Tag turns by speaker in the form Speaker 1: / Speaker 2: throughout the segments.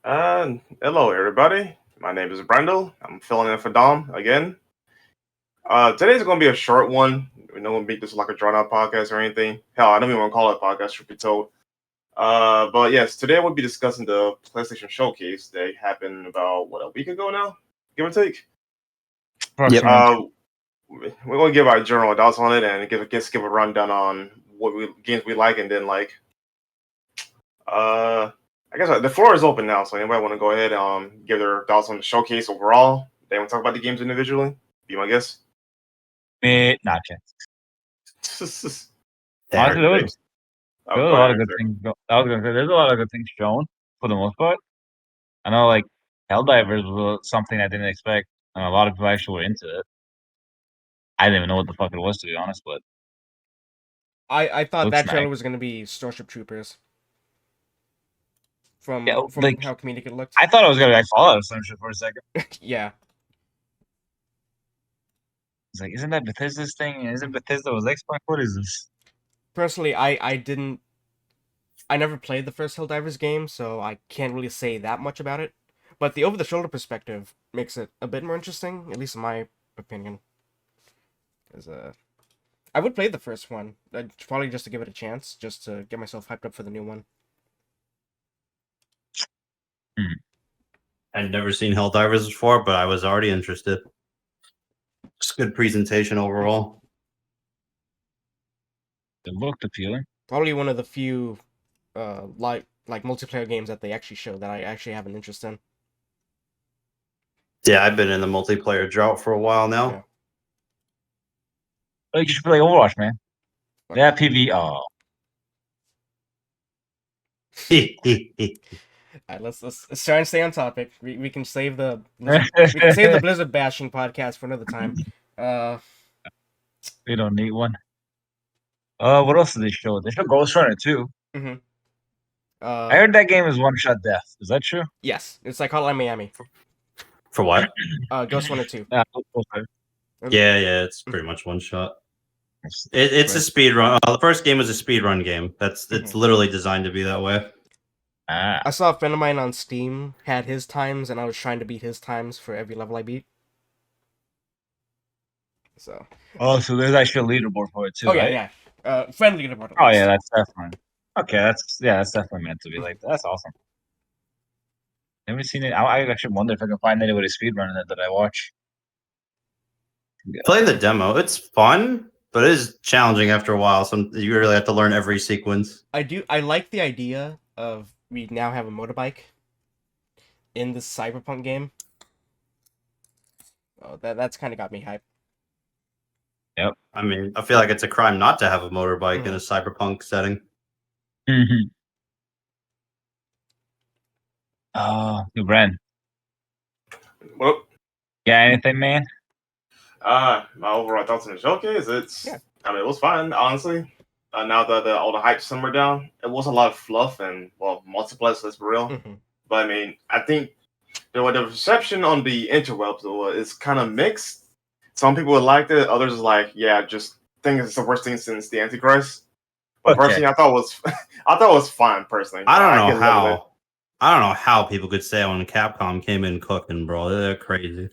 Speaker 1: Hello everybody. My name is Brandel. I'm filling in for Dom again. Today's gonna be a short one. We're not gonna make this like a drawn out podcast or anything. Hell, I don't even want to call it a podcast, truth be told. But yes, today we'll be discussing the PlayStation Showcase. They happened about a week ago now, give or take.
Speaker 2: Yep.
Speaker 1: We're gonna give our general thoughts on it and give a rundown on games we like and didn't like. I guess the floor is open now, so anybody want to go ahead give their thoughts on the showcase overall? They want to talk about the games individually. Be my guess.
Speaker 2: Not yet. Honestly, there was a lot of good things. There's a lot of good things shown for the most part. I know, like Helldivers was something I didn't expect, and a lot of people actually were into it. I didn't even know what the fuck it was, to be honest. But
Speaker 3: I thought that trailer was going to be Starship Troopers. From how comedic it looked.
Speaker 2: I thought it was going to be Fallout or some shit for a second.
Speaker 3: Yeah.
Speaker 2: It's like, isn't that Bethesda's thing? Isn't Bethesda was Xbox? What is this?
Speaker 3: Personally, I never played the first Helldivers game, so I can't really say that much about it. But the over-the-shoulder perspective makes it a bit more interesting, at least in my opinion. Because I would play the first one, probably just to give it a chance, just to get myself hyped up for the new one.
Speaker 4: I'd never seen Helldivers before, but I was already interested. Just good presentation overall.
Speaker 2: It looked appealing.
Speaker 3: Probably one of the few like multiplayer games that they actually show that I actually have an interest in.
Speaker 4: Yeah, I've been in the multiplayer drought for a while now.
Speaker 3: Yeah.
Speaker 2: Like, you should play Overwatch, man. Yeah, PV. Oh.
Speaker 3: Alright, let's try and stay on topic. We can save the Blizzard bashing podcast for another time.
Speaker 2: We don't need one. What else did they show? They showed Ghost Runner too.
Speaker 3: Mm-hmm.
Speaker 2: I heard that game is one shot death. Is that true?
Speaker 3: Yes, it's like Hotline Miami.
Speaker 4: For what?
Speaker 3: Ghost Runner 2.
Speaker 4: Yeah, it's pretty much one shot. It's a speed run. The first game was a speed run game. It's literally designed to be that way.
Speaker 3: I saw a friend of mine on Steam had his times, and I was trying to beat his times for every level I beat. So.
Speaker 2: So there's actually a leaderboard for it too.
Speaker 3: Oh yeah,
Speaker 2: right?
Speaker 3: yeah. Friendly leaderboard.
Speaker 2: Oh yeah, that's definitely. Okay, that's definitely meant to be like that. That's awesome. Never seen it. I actually wonder if I can find anybody speedrunning it that I watch.
Speaker 4: Play the demo. It's fun, but it is challenging after a while. You really have to learn every sequence.
Speaker 3: I like the idea of we now have a motorbike in this cyberpunk game. Oh, that's kind of got me hyped.
Speaker 2: Yep.
Speaker 4: I mean, I feel like it's a crime not to have a motorbike in a cyberpunk setting.
Speaker 2: New brand.
Speaker 1: Well,
Speaker 2: yeah, anything, man?
Speaker 1: My overall thoughts on the showcase, I mean, it was fine, honestly. Now that all the hype simmered down, it was a lot of fluff and multiplayer, let's be real. But I mean, I think the reception on the interwebs is kind of mixed. Some people liked it, others like, yeah, just think it's the worst thing since the Antichrist. But personally, I thought it was fine. Personally,
Speaker 4: I don't know how people could say when Capcom came in cooking, bro. They're crazy.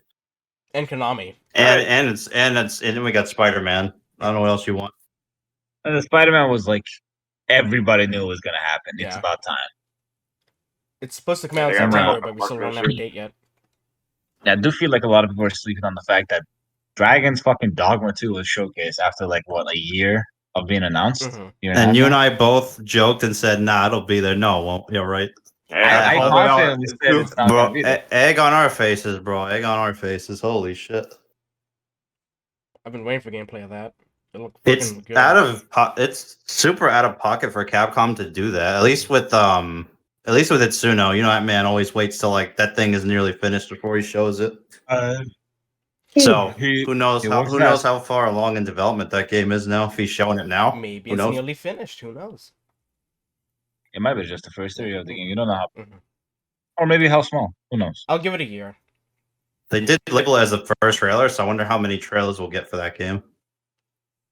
Speaker 3: And Konami.
Speaker 4: And then we got Spider-Man. I don't know what else you want.
Speaker 2: And the Spider-Man was like everybody knew it was gonna happen. It's about time.
Speaker 3: It's supposed to come out in September, but we still don't have a date yet.
Speaker 2: Yeah, I do feel like a lot of people are sleeping on the fact that Dragon's fucking Dogma 2 was showcased after a year of being announced.
Speaker 4: And you and I both joked and said, "Nah, it'll be there." No, it won't. You're right.
Speaker 2: I confidently said it's not gonna be there.
Speaker 4: Egg on our faces, bro. Egg on our faces. Holy shit!
Speaker 3: I've been waiting for gameplay of that.
Speaker 4: It's good. It's super out of pocket for Capcom to do that. At least with Itsuno, you know that man always waits till that thing is nearly finished before he shows it. So who knows how far along in development that game is now? If he's showing it now,
Speaker 3: maybe it's nearly finished. Who knows?
Speaker 2: It might be just the first area of the game. You don't know how, or maybe how small. Who knows?
Speaker 3: I'll give it a year.
Speaker 4: They did label it as the first trailer, so I wonder how many trailers we'll get for that game.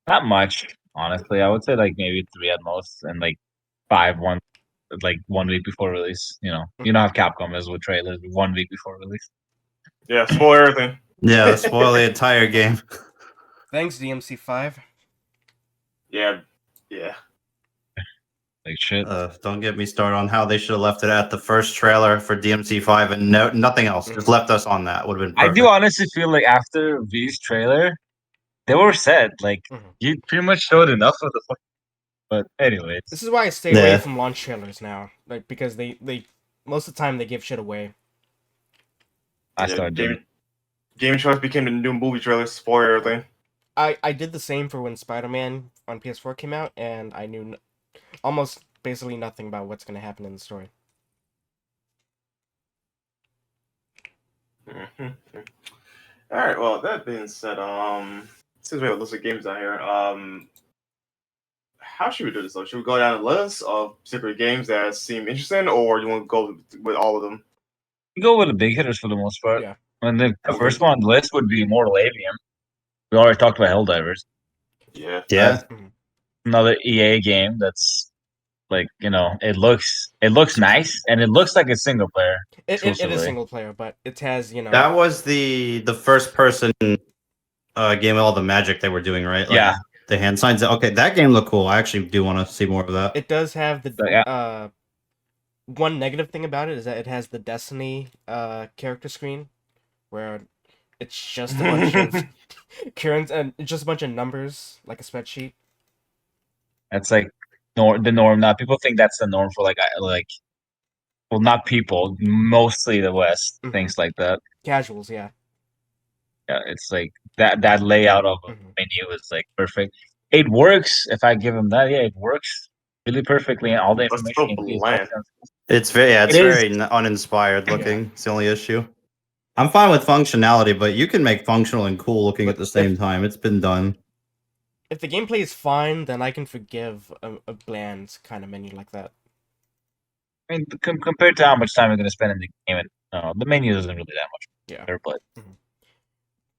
Speaker 2: Not much, honestly. I would say maybe 3 at most, and 5 like 1 week before release. You know how Capcom is with trailers 1 week before release.
Speaker 1: Yeah, spoil everything.
Speaker 4: Yeah, spoil the entire game.
Speaker 3: Thanks, DMC5.
Speaker 1: Yeah.
Speaker 2: Like shit.
Speaker 4: Don't get me started on how they should have left it at the first trailer for DMC5 and nothing else. Just left us on that. Would have been perfect.
Speaker 2: I do honestly feel like after V's trailer, they were set. Like you pretty much showed enough of the fuck. But anyways,
Speaker 3: this is why I stay away from launch trailers now, like because they most of the time they give shit away.
Speaker 2: I started doing
Speaker 1: Game Choice became the new movie trailer, spoil everything.
Speaker 3: I did the same for when Spider-Man on PS4 came out, and I knew almost basically nothing about what's going to happen in the story.
Speaker 1: All right. Well, that being said, since we have a list of games down here, how should we do this? Though, should we go down a list of particular games that seem interesting, or you want to go with all of them?
Speaker 2: You go with the big hitters for the most part.
Speaker 3: Yeah.
Speaker 2: And the first one on the list would be ImmortalBrandel. We already talked about Helldivers.
Speaker 1: Yeah.
Speaker 2: Another EA game that's like, it looks nice and it looks like it's single player.
Speaker 3: It is single player, but it has,
Speaker 4: That was the first person game with all the magic they were doing, right? Like,
Speaker 2: yeah.
Speaker 4: The hand signs. Okay, that game looked cool. I actually do want to see more of that.
Speaker 3: It does have the one negative thing about it is that it has the Destiny character screen, where it's just a bunch of currents and just a bunch of numbers, like a spreadsheet.
Speaker 2: That's like the norm now. People think that's the norm for well, not people, mostly the West thinks like that.
Speaker 3: Casuals, yeah.
Speaker 2: Yeah, it's like that layout of a menu is like perfect. It works if I give them that. Yeah, it works really perfectly, and all the information.
Speaker 4: It's very uninspired looking. It's the only issue. I'm fine with functionality, but you can make functional and cool looking at the same time. It's been done.
Speaker 3: If the gameplay is fine, then I can forgive a bland kind of menu like that.
Speaker 2: I mean, compared to how much time you're going to spend in the game, the menu isn't really that much better, but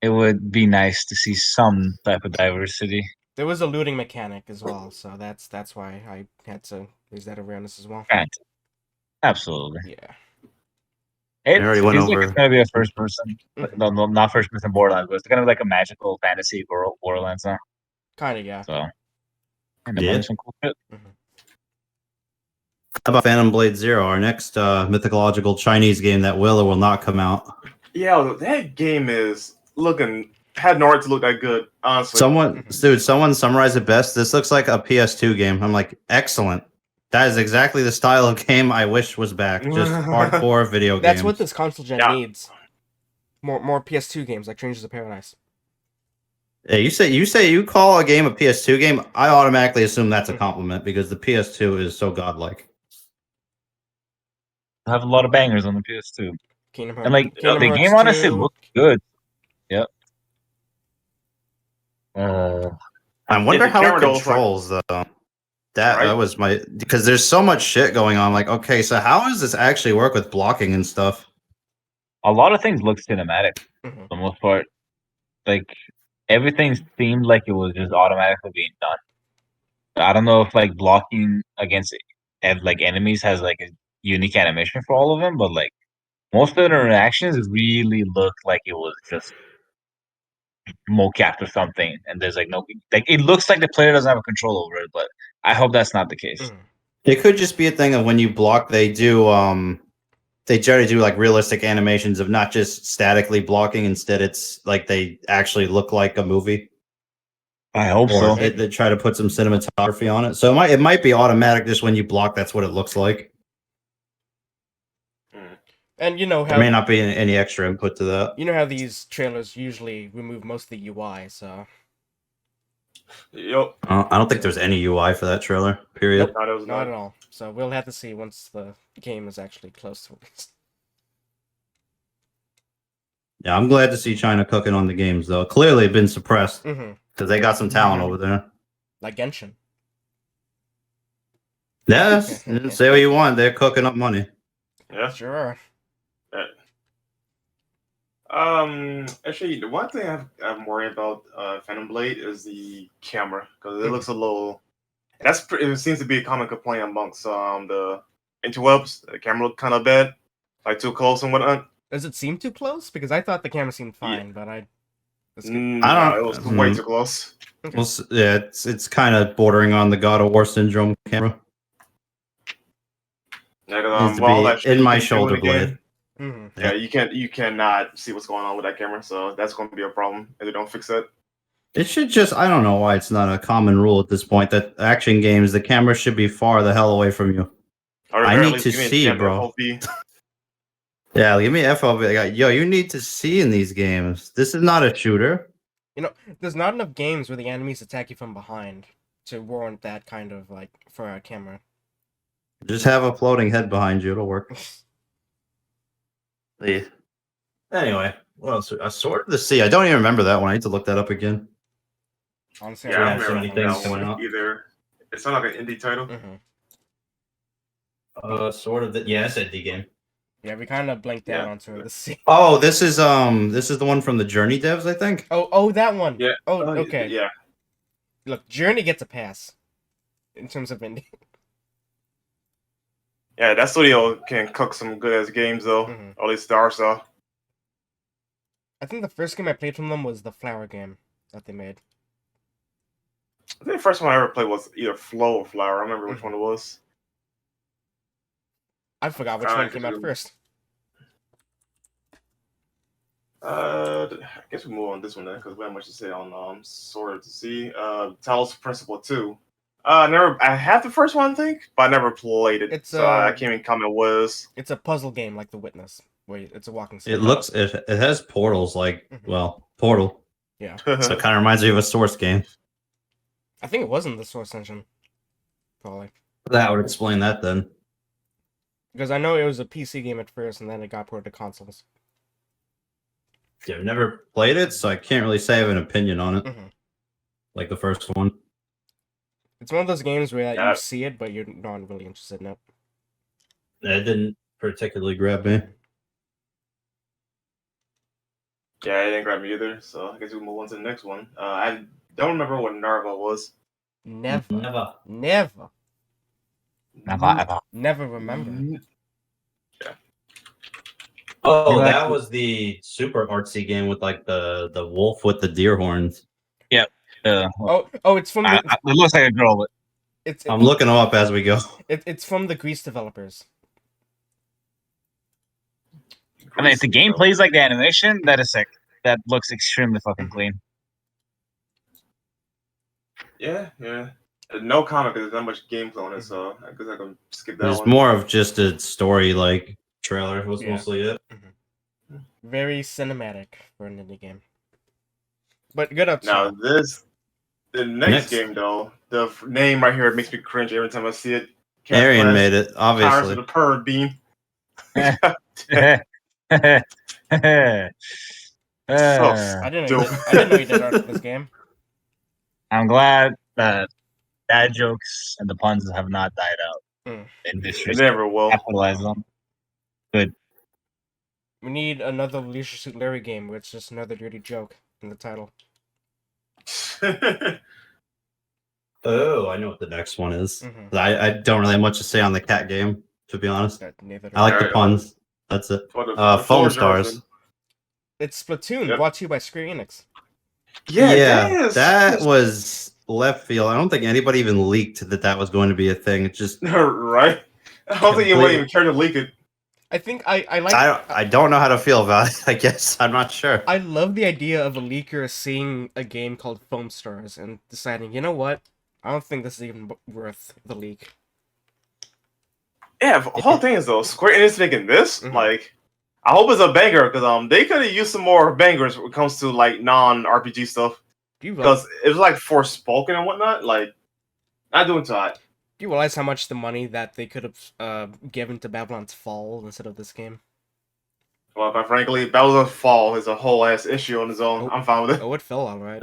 Speaker 2: it would be nice to see some type of diversity.
Speaker 3: There was a looting mechanic as well, so that's why I had to raise that awareness as well.
Speaker 2: Absolutely.
Speaker 3: Yeah.
Speaker 2: It feels like it's going to be a first-person, no, not first-person Borderlands, but it's going to be like a magical fantasy Borderlands now.
Speaker 3: Kind of, yeah.
Speaker 2: So, and some cool shit.
Speaker 4: How about Phantom Blade Zero, our next mythological Chinese game that will or will not come out?
Speaker 1: Yeah, that game is had no right to look that good, honestly.
Speaker 4: Someone summarized it best. This looks like a PS2 game. I'm like, excellent. That is exactly the style of game I wish was back. Just hardcore video games.
Speaker 3: That's what this console gen needs. More PS2 games like Strangers of Paradise.
Speaker 4: Hey, you say you call a game a PS2 game, I automatically assume that's a compliment because the PS2 is so godlike.
Speaker 2: I have a lot of bangers on the PS2.
Speaker 3: Kingdom
Speaker 2: Hearts. And the game honestly looked good. Yep.
Speaker 4: I wonder how it controls though. That was because there's so much shit going on. Like, okay, so how does this actually work with blocking and stuff?
Speaker 2: A lot of things look cinematic for the most part. Like everything seemed like it was just automatically being done. I don't know if like blocking against enemies has like a unique animation for all of them, but like most of the interactions really look like it was just mocap or something, and there's like no it looks like the player doesn't have a control over it, but I hope that's not the case.
Speaker 4: It could just be a thing of when you block, they generally do like realistic animations of not just statically blocking. Instead, it's like they actually look like a movie.
Speaker 2: I hope so.
Speaker 4: They try to put some cinematography on it, so it might be automatic. Just when you block, that's what it looks like.
Speaker 3: And you know how
Speaker 4: there may not be any extra input to that.
Speaker 3: You know how these trailers usually remove most of the UI, so.
Speaker 1: Yep.
Speaker 4: I don't think there's any UI for that trailer. Period.
Speaker 3: Nope, not at all. So we'll have to see once the game is actually close to release.
Speaker 4: Yeah, I'm glad to see China cooking on the games, though. Clearly, been suppressed because they got some talent over there.
Speaker 3: Like Genshin.
Speaker 4: Yes, say what you want. They're cooking up money.
Speaker 1: Yeah,
Speaker 3: sure.
Speaker 1: Actually, the one thing I'm worried about Phantom Blade is the camera because it looks a little. It seems to be a common complaint amongst the interwebs. The camera looked kind of bad, like too close and whatnot.
Speaker 3: Does it seem too close? Because I thought the camera seemed fine, but
Speaker 4: I
Speaker 1: No, it was way too close.
Speaker 3: Okay.
Speaker 4: Well, yeah, it's kind of bordering on the God of War syndrome camera.
Speaker 1: Yeah,
Speaker 4: Needs to
Speaker 1: well,
Speaker 4: be
Speaker 1: that shit
Speaker 4: in
Speaker 1: you
Speaker 4: my
Speaker 1: can do in
Speaker 4: shoulder
Speaker 1: the game.
Speaker 4: blade.
Speaker 1: Yeah, you cannot see what's going on with that camera, so that's going to be a problem if they don't fix it.
Speaker 4: It should just, I don't know why it's not a common rule at this point that action games, the camera should be far the hell away from you.
Speaker 1: Or
Speaker 4: I
Speaker 1: at
Speaker 4: need
Speaker 1: least
Speaker 4: to
Speaker 1: give me a
Speaker 4: see,
Speaker 1: damn
Speaker 4: bro.
Speaker 1: FOV.
Speaker 4: Yeah, give me FOV. Yo, you need to see in these games. This is not a shooter.
Speaker 3: You know, there's not enough games where the enemies attack you from behind to warrant that kind of, like, for a camera.
Speaker 4: Just have a floating head behind you. It'll work. Anyway, what else? A Sword of the Sea. I don't even remember that one. I need to look that up again.
Speaker 3: Honestly,
Speaker 1: Yeah, I
Speaker 4: have so
Speaker 1: remember
Speaker 4: many
Speaker 1: that
Speaker 4: things
Speaker 1: one
Speaker 4: coming out.
Speaker 1: either. It's not like an indie title.
Speaker 4: Sword of the it's an indie game.
Speaker 3: Yeah, we kind of blanked out on Sword of the Sea.
Speaker 4: Oh, this is the one from the Journey devs, I think.
Speaker 3: Oh, that one.
Speaker 1: Yeah.
Speaker 3: Oh, okay.
Speaker 1: Yeah.
Speaker 3: Look, Journey gets a pass in terms of indie.
Speaker 1: Yeah, that studio can cook some good ass games though. Or at least Star saw.
Speaker 3: I think the first game I played from them was the Flower game that they made.
Speaker 1: I think the first one I ever played was either Flow or Flower. I remember which one it was.
Speaker 3: I forgot which one came out first.
Speaker 1: I guess we move on this one then, because we have much to say on Sword of the Sea. Talos Principle 2. I have the first one, I think, but I never played it. So I can't even comment was.
Speaker 3: It's a puzzle game like The Witness, where it's a walking sim.
Speaker 4: It has portals like Portal.
Speaker 3: Yeah.
Speaker 4: So it kind of reminds me of a Source game.
Speaker 3: I think it wasn't the Source engine. Probably.
Speaker 4: That would explain that then.
Speaker 3: Because I know it was a PC game at first, and then it got ported to consoles.
Speaker 4: Yeah, I've never played it, so I can't really say I have an opinion on it. Like the first one.
Speaker 3: It's one of those games where you see it, but you're not really interested in it.
Speaker 4: It didn't particularly grab me.
Speaker 1: Yeah, it didn't grab me either, so I guess we'll move on to the next one. I don't remember what Narva was.
Speaker 3: Never remember.
Speaker 1: Yeah.
Speaker 4: Oh, that was the super artsy game with like the wolf with the deer horns.
Speaker 2: Yep.
Speaker 3: It's from the...
Speaker 2: It looks like a girl.
Speaker 4: I'm looking them up as we go.
Speaker 3: It's from the Greece developers.
Speaker 2: I mean, if the game plays like the animation, that is sick. That looks extremely fucking clean.
Speaker 1: Yeah. No comment because there's not much gameplay on it, so I guess I can skip that one.
Speaker 4: There's more of just a story like trailer was mostly it.
Speaker 3: Very cinematic for an indie game. But good up.
Speaker 1: Now the next game though, the name right here makes me cringe every time I see it.
Speaker 4: Arian made it, obviously.
Speaker 1: Powers of the Perv Beam.
Speaker 3: I didn't know you did art for this game.
Speaker 2: I'm glad that dad jokes and the puns have not died out. In this
Speaker 1: They never will.
Speaker 2: Capitalize them. Good.
Speaker 3: We need another Leisure Suit Larry game where it's just another dirty joke in the title.
Speaker 4: Oh, I know what the next one is. I don't really have much to say on the cat game, to be honest. I like the puns. That's it. Foam Stars.
Speaker 3: It's Splatoon, brought to you by Square Enix.
Speaker 4: Yeah, that was left field. I don't think anybody even leaked that was going to be a thing. It's just
Speaker 1: right. I don't think anyone even cared to leak it.
Speaker 3: I think I like.
Speaker 4: I don't know how to feel about it. I guess I'm not sure.
Speaker 3: I love the idea of a leaker seeing a game called Foam Stars and deciding, you know what? I don't think this is even worth the leak.
Speaker 1: Yeah, the whole thing is though, Square Enix making this, like, I hope it's a banger because they could have used some more bangers when it comes to like non-RPG stuff. Because it was like Forspoken and whatnot, like not doing too hot.
Speaker 3: Do you realize how much the money that they could have given to Babylon's Fall instead of this game?
Speaker 1: Well, quite frankly, Babylon's Fall is a whole ass issue on its own. I'm fine with it.
Speaker 3: Oh, it fell all right.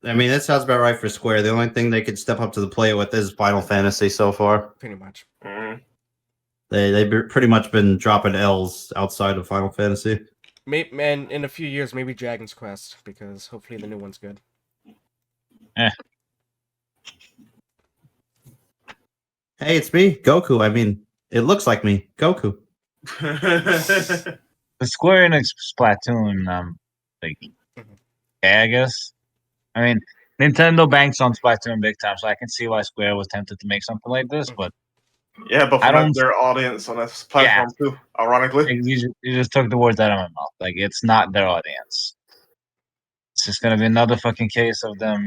Speaker 4: I mean that sounds about right for Square. The only thing they could step up to the plate with is Final Fantasy so far.
Speaker 3: Pretty much.
Speaker 4: They've pretty much been dropping L's outside of Final Fantasy.
Speaker 3: And in a few years, maybe Dragon's Quest, because hopefully the new one's good.
Speaker 4: Hey, it's me, Goku. I mean, It looks like me, Goku.
Speaker 2: The Square Enix Splatoon, like, I guess. I mean, Nintendo banks on Splatoon big time, so I can see why Square was tempted to make something like this, but
Speaker 1: yeah, but for their audience on this platform too, ironically.
Speaker 2: You just took the words out of my mouth. Like, it's not their audience. It's just gonna be another fucking case of them,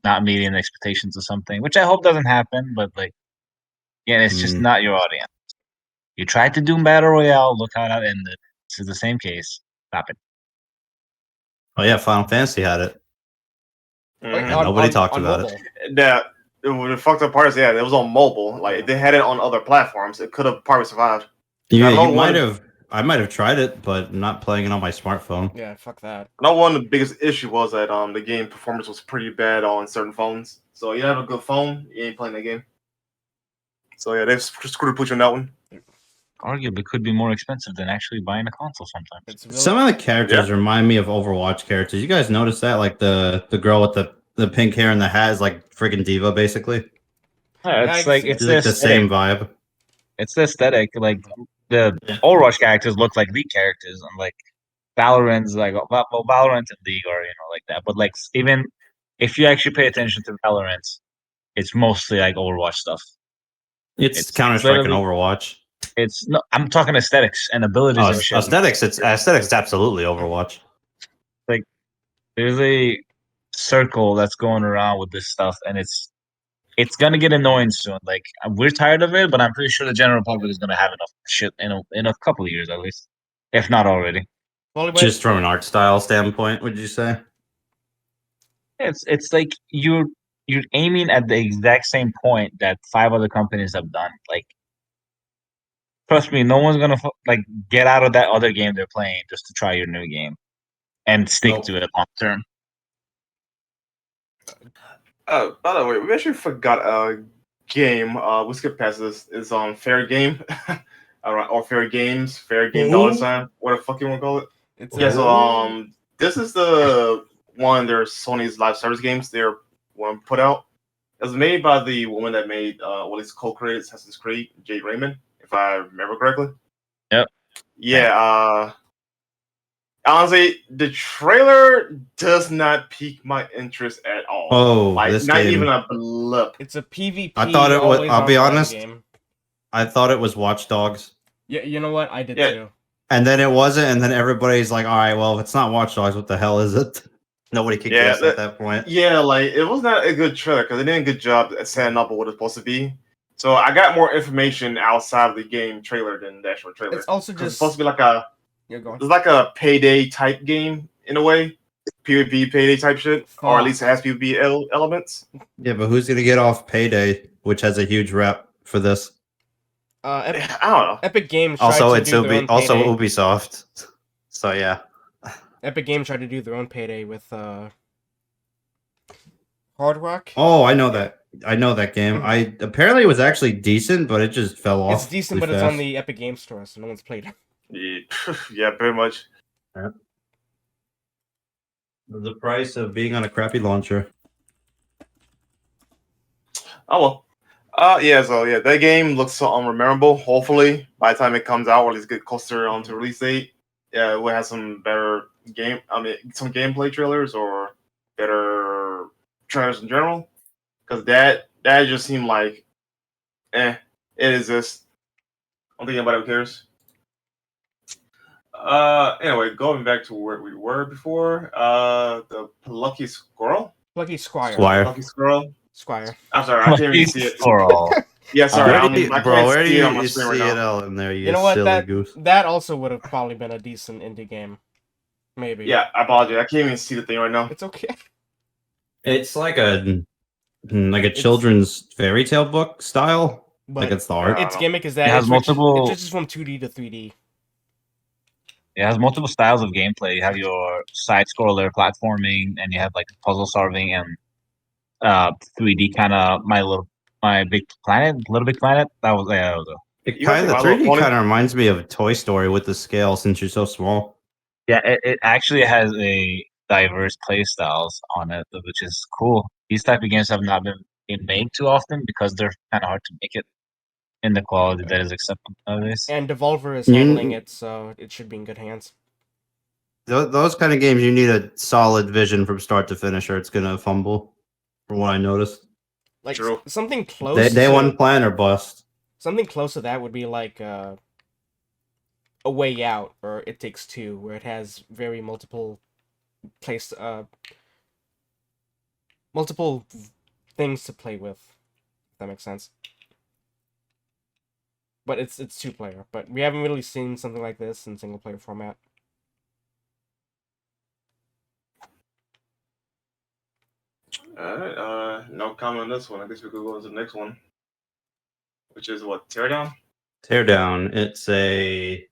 Speaker 2: not meeting the expectations of something, which I hope doesn't happen, but like, yeah, it's just not your audience. You tried to do Battle Royale, look how that ended. This is the same case. Stop it.
Speaker 4: Oh yeah, Final Fantasy had it. And nobody talked about
Speaker 3: mobile.
Speaker 4: it.
Speaker 1: The fucked up part is, it was on mobile. Like, if they had it on other platforms, it could have probably survived.
Speaker 4: Yeah, I might have tried it, but not playing it on my smartphone.
Speaker 3: Yeah, fuck that.
Speaker 1: No, one of the biggest issue was that the game performance was pretty bad on certain phones. So you have a good phone, you ain't playing that game. So yeah, they've screwed the pooch on that one.
Speaker 2: Arguably could be more expensive than actually buying a console sometimes.
Speaker 3: Really...
Speaker 4: Some of the characters remind me of Overwatch characters. You guys notice that? Like the girl with the pink hair and the hat is like freaking diva, basically.
Speaker 2: Yeah, it's like
Speaker 4: the same vibe.
Speaker 2: It's the aesthetic. Like the Overwatch characters look like League characters, and like Valorant's like Valorant and League are like that. But like even if you actually pay attention to Valorant, it's mostly like Overwatch stuff.
Speaker 4: It's Counter-Strike and Overwatch.
Speaker 2: I'm talking aesthetics and abilities and shit.
Speaker 4: Aesthetics, it's absolutely Overwatch.
Speaker 2: Like there's a circle that's going around with this stuff, and it's gonna get annoying soon. Like we're tired of it, but I'm pretty sure the general public is gonna have enough shit in a couple of years at least, if not already.
Speaker 4: Just from an art style standpoint, would you say?
Speaker 2: It's like you're aiming at the exact same point that 5 other companies have done. Like, trust me, no one's gonna get out of that other game they're playing just to try your new game and stick to it long term.
Speaker 1: By the way, we actually forgot a game. We skipped past this. It's on Fair Game, or Fair Games, Fair Game $, what the fuck you want to call it? So this is the one of their Sony's live service games they're want to put out. It was made by the woman that made it's co-created Assassin's Creed, Jade Raymond, if I remember correctly.
Speaker 2: Yep.
Speaker 1: Yeah. Honestly, the trailer does not pique my interest at all.
Speaker 4: Oh,
Speaker 1: like
Speaker 4: this
Speaker 1: not
Speaker 4: game.
Speaker 1: even a blip.
Speaker 3: It's a PvP.
Speaker 4: I thought it was. I'll be honest.
Speaker 3: Game.
Speaker 4: I thought it was Watch Dogs.
Speaker 3: Yeah, you know what? I did too.
Speaker 4: And then it wasn't, and then everybody's like, "All right, well, if it's not Watch Dogs, what the hell is it?" Nobody could guess at that point.
Speaker 1: Yeah, like it was not a good trailer because they did a good job at setting up what it's supposed to be. So I got more information outside of the game trailer than the actual trailer.
Speaker 3: It's also just
Speaker 1: it's supposed to be like a. It's like a payday type game in a way, PvP payday type shit, or at least it has PvP elements.
Speaker 4: Yeah, but who's gonna get off Payday, which has a huge rep for this?
Speaker 1: I don't know.
Speaker 3: Epic Games
Speaker 4: also it's Ubisoft. So yeah.
Speaker 3: Epic Games tried to do their own Payday with Hard Rock.
Speaker 4: Oh, I know that. I know that game. Apparently it was actually decent, but it just fell off.
Speaker 3: It's decent, but it's on the Epic Games Store, so no one's played it.
Speaker 1: Yeah, very much.
Speaker 4: Yeah. The price of being on a crappy launcher.
Speaker 1: Oh well. That game looks so unrememberable. Hopefully, by the time it comes out, or at least get closer on to release date, we'll have some better some gameplay trailers or better trailers in general. Because that just seemed like, it exists. I don't think anybody cares. Anyway, going back to where we were before, the Plucky Squirrel.
Speaker 3: Plucky Squire.
Speaker 1: Plucky Squirrel.
Speaker 3: Squire.
Speaker 1: I'm sorry, I can't even see it.
Speaker 2: Squirrel.
Speaker 1: Yeah, sorry.
Speaker 4: Where do you see
Speaker 1: it on my screen right now.
Speaker 4: in there?
Speaker 3: You know what? That also would have probably been a decent indie game. Maybe.
Speaker 1: Yeah, I apologize. I can't even see the thing right now.
Speaker 3: It's okay.
Speaker 4: It's like a children's fairy tale book style. Like it's the art.
Speaker 3: Its gimmick is that
Speaker 2: it has multiple.
Speaker 3: It switches from 2D to 3D.
Speaker 2: It has multiple styles of gameplay. You have your side scroller platforming, and you have like puzzle solving and 3D kind of Little Big Planet. That was
Speaker 4: It kind of 3D kind of reminds me of Toy Story with the scale since you're so small.
Speaker 2: Yeah, it actually has a diverse play styles on it, which is cool. These type of games have not been made too often because they're kind of hard to make it. in the quality that is acceptable nowadays.
Speaker 3: And Devolver is handling it, so it should be in good hands.
Speaker 4: Those kind of games, you need a solid vision from start to finish, or it's gonna fumble. From what I noticed,
Speaker 3: like
Speaker 1: True.
Speaker 3: Something close.
Speaker 4: Day one plan or bust.
Speaker 3: Something close to that would be like A Way Out or It Takes Two, where it has very multiple things to play with. If that makes sense. But it's 2-player. But we haven't really seen something like this in single-player format.
Speaker 1: Alright, no comment on this one. I guess we could go to the next one. Which is what? Teardown?
Speaker 4: Teardown. It's a...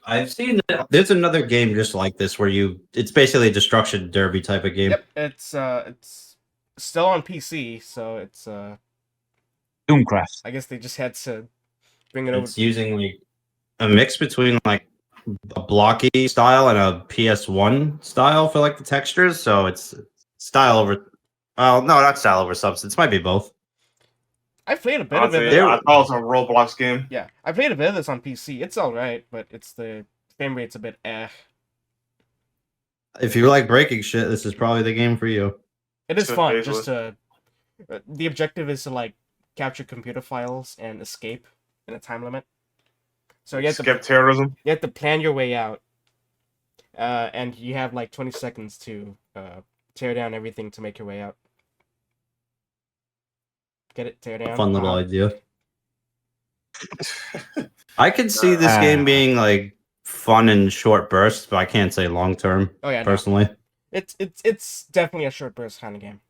Speaker 4: I've seen that. There's another game just like this where it's basically a destruction derby type of game.
Speaker 3: Yep, it's still on PC, so it's
Speaker 2: Doomcraft.
Speaker 3: I guess they just had to bring it over.
Speaker 4: It's using like a mix between like a blocky style and a PS1 style for like the textures. So it's style over. Well, no, not style over substance. Might be both.
Speaker 3: I played a bit of it.
Speaker 1: I thought it was a Roblox game.
Speaker 3: Yeah, I played a bit of this on PC. It's alright, but it's the frame rate's a bit
Speaker 4: If you like breaking shit, this is probably the game for you.
Speaker 3: It is fun. Just to the objective is to like capture computer files and escape in a time limit. So you have
Speaker 1: to terrorism.
Speaker 3: You have to plan your way out, and you have like 20 seconds to tear down everything to make your way out. Get it? Tear down.
Speaker 4: Fun little idea. I could see this game being like fun in short bursts, but I can't say long term.
Speaker 3: Oh yeah,
Speaker 4: personally,
Speaker 3: no. It's definitely a short burst kind of game.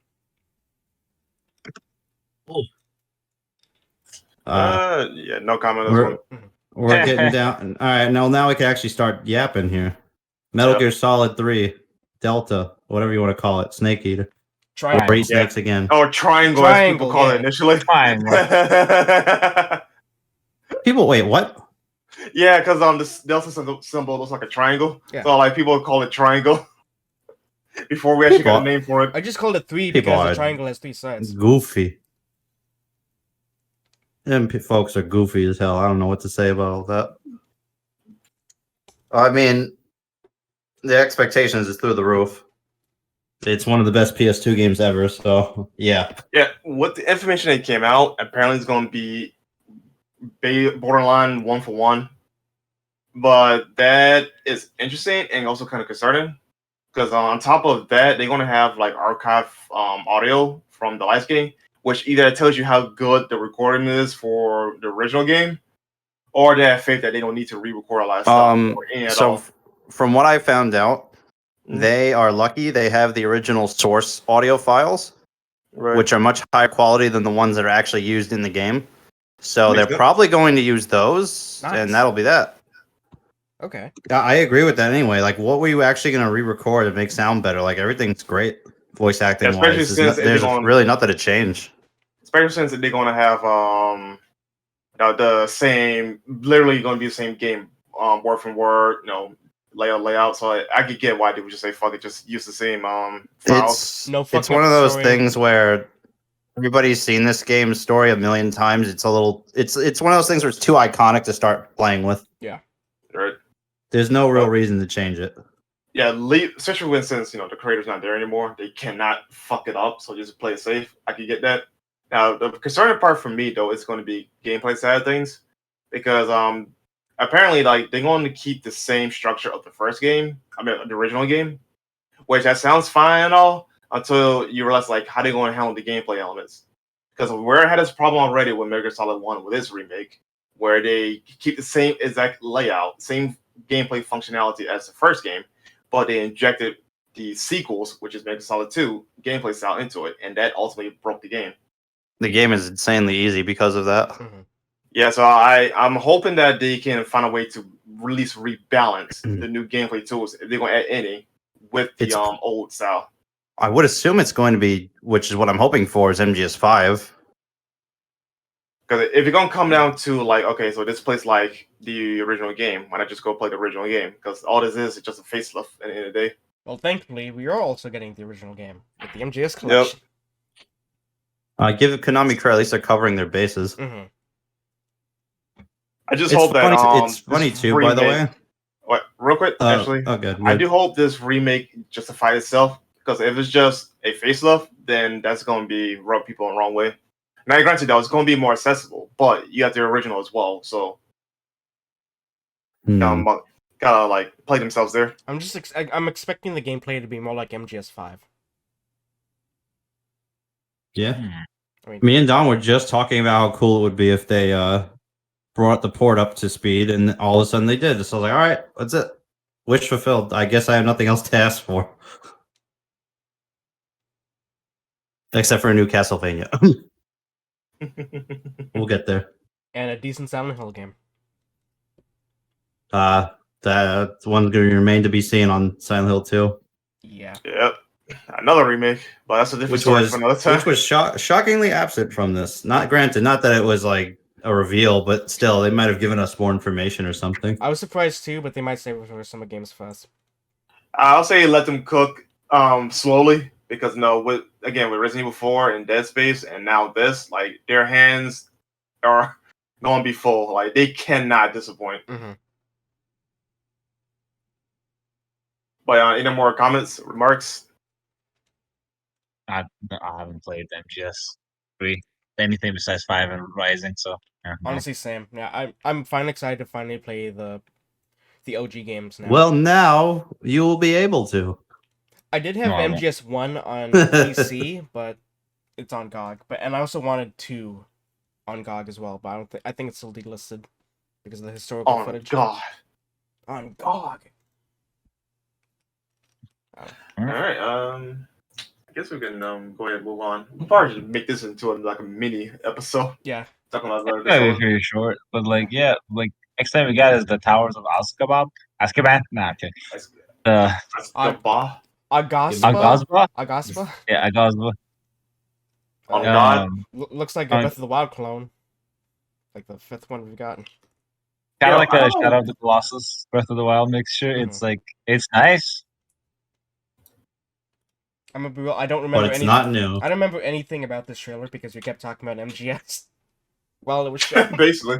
Speaker 1: Yeah, no comment on this one.
Speaker 4: We're getting down. All right, now we can actually start yapping here. Metal Gear Solid 3, Delta, whatever you want to call it, Snake Eater.
Speaker 3: Triangle.
Speaker 4: Or snakes again.
Speaker 1: Or triangle, as people call it initially.
Speaker 2: Triangle.
Speaker 4: People, wait, what?
Speaker 1: Yeah, because this Delta symbol looks like a triangle. Yeah. So like people call it triangle before we actually got a name for it.
Speaker 3: I just called it 3 because the triangle has 3 sides.
Speaker 4: Goofy. Them folks are goofy as hell. I don't know what to say about all that. I mean, the expectations is through the roof. It's one of the best PS2 games ever, so yeah.
Speaker 1: Yeah, what the information that came out, apparently it's going to be borderline 1-for-1. But that is interesting and also kind of concerning. Because on top of that, they're going to have like archive audio from the last game, which either tells you how good the recording is for the original game, or they have faith that they don't need to re-record a lot of stuff.
Speaker 4: From what I found out, they are lucky they have the original source audio files, which are much higher quality than the ones that are actually used in the game. So they're probably going to use those, and that'll be that.
Speaker 3: Okay.
Speaker 4: I agree with that anyway. Like, what were you actually going to re-record and make sound better? Like, everything's great voice acting wise. There's really nothing to change.
Speaker 1: Especially since they're going to have the same, literally going to be the same game, word from word, layout. So I could get why they would just say fuck it, just use the same files.
Speaker 4: It's one of those things where everybody's seen this game's story a million times. It's one of those things where it's too iconic to start playing with.
Speaker 3: Yeah.
Speaker 1: Right.
Speaker 4: There's no real reason to change it.
Speaker 1: Yeah, especially since the creator's not there anymore, they cannot fuck it up. So just play it safe. I can get that. Now the concerning part for me though is going to be gameplay side of things, because apparently like they're going to keep the same structure of the first game. I mean the original game, which that sounds fine and all until you realize like how they're going to handle the gameplay elements. Because we had this problem already with Metal Gear Solid 1 with its remake, where they keep the same exact layout, same gameplay functionality as the first game, but they injected the sequels, which is Metal Gear Solid 2 gameplay style into it, and that ultimately broke the game.
Speaker 4: The game is insanely easy because of that.
Speaker 3: Mm-hmm.
Speaker 1: Yeah, so I'm hoping that they can find a way to at least rebalance the new gameplay tools, if they're going to add any, with the old style.
Speaker 4: I would assume it's going to be, which is what I'm hoping for, is MGS5.
Speaker 1: Because if you're going to come down to like, okay, so this plays like the original game, why not just go play the original game? Because all this is just a facelift at the end of the day.
Speaker 3: Well, thankfully, we are also getting the original game with the MGS collection.
Speaker 1: Yep.
Speaker 4: Give Konami credit, at least they're covering their bases.
Speaker 3: Mm-hmm.
Speaker 1: I just hope that
Speaker 4: it's funny too, by the way.
Speaker 1: What, real quick, actually,
Speaker 4: good.
Speaker 1: I do hope this remake justifies itself, because if it's just a facelift, then that's going to be rub people in the wrong way. Now, granted, though, it's going to be more accessible, but you got the original as well, so gotta like play themselves there.
Speaker 3: I'm expecting the gameplay to be more like MGS5.
Speaker 4: Yeah, me and Don were just talking about how cool it would be if they brought the port up to speed, and all of a sudden they did. So I was like, all right, that's it. Wish fulfilled. I guess I have nothing else to ask for. Except for a new Castlevania. We'll get there.
Speaker 3: And a decent Silent Hill game.
Speaker 4: That one's going to remain to be seen on Silent Hill 2.
Speaker 3: Yeah.
Speaker 1: Yep. Another remake, but that's a different story for another time.
Speaker 4: Which was shockingly absent from this. Not that it was like a reveal, but still, they might have given us more information or something.
Speaker 3: I was surprised too, but they might save it for Summer Games Fest.
Speaker 1: I'll say let them cook slowly, because with Resident Evil 4 and Dead Space, and now this, like, their hands are going to be full. Like, they cannot disappoint.
Speaker 3: Mm-hmm.
Speaker 1: But any more comments, remarks?
Speaker 2: I haven't played MGS3, anything besides 5 and Rising. So
Speaker 3: honestly, same. Yeah, I'm finally excited to finally play the OG games now.
Speaker 4: Well, now you will be able to.
Speaker 3: I did have MGS1 on PC, but it's on GOG. And I also wanted 2 on GOG as well, but I think it's still delisted because of the historical footage.
Speaker 1: God.
Speaker 3: On GOG.
Speaker 1: All right. I guess we can go ahead and move on. We'll probably just make this into a mini episode.
Speaker 3: Yeah.
Speaker 1: Talking about
Speaker 2: it's very short, but next time we got is the Towers of Azkaban. Nah, okay.
Speaker 1: Agospa.
Speaker 3: Agospa?
Speaker 2: Yeah, Agospa.
Speaker 1: On God.
Speaker 3: Looks like a Breath of the Wild clone. Like the 5th one we've gotten.
Speaker 2: Kind of like a Shadow of the Colossus, Breath of the Wild mixture. Mm-hmm. It's nice.
Speaker 3: I'm gonna be real, I don't remember anything.
Speaker 4: Not new.
Speaker 3: I don't remember anything about this trailer because we kept talking about MGS while it was shown.
Speaker 1: Basically.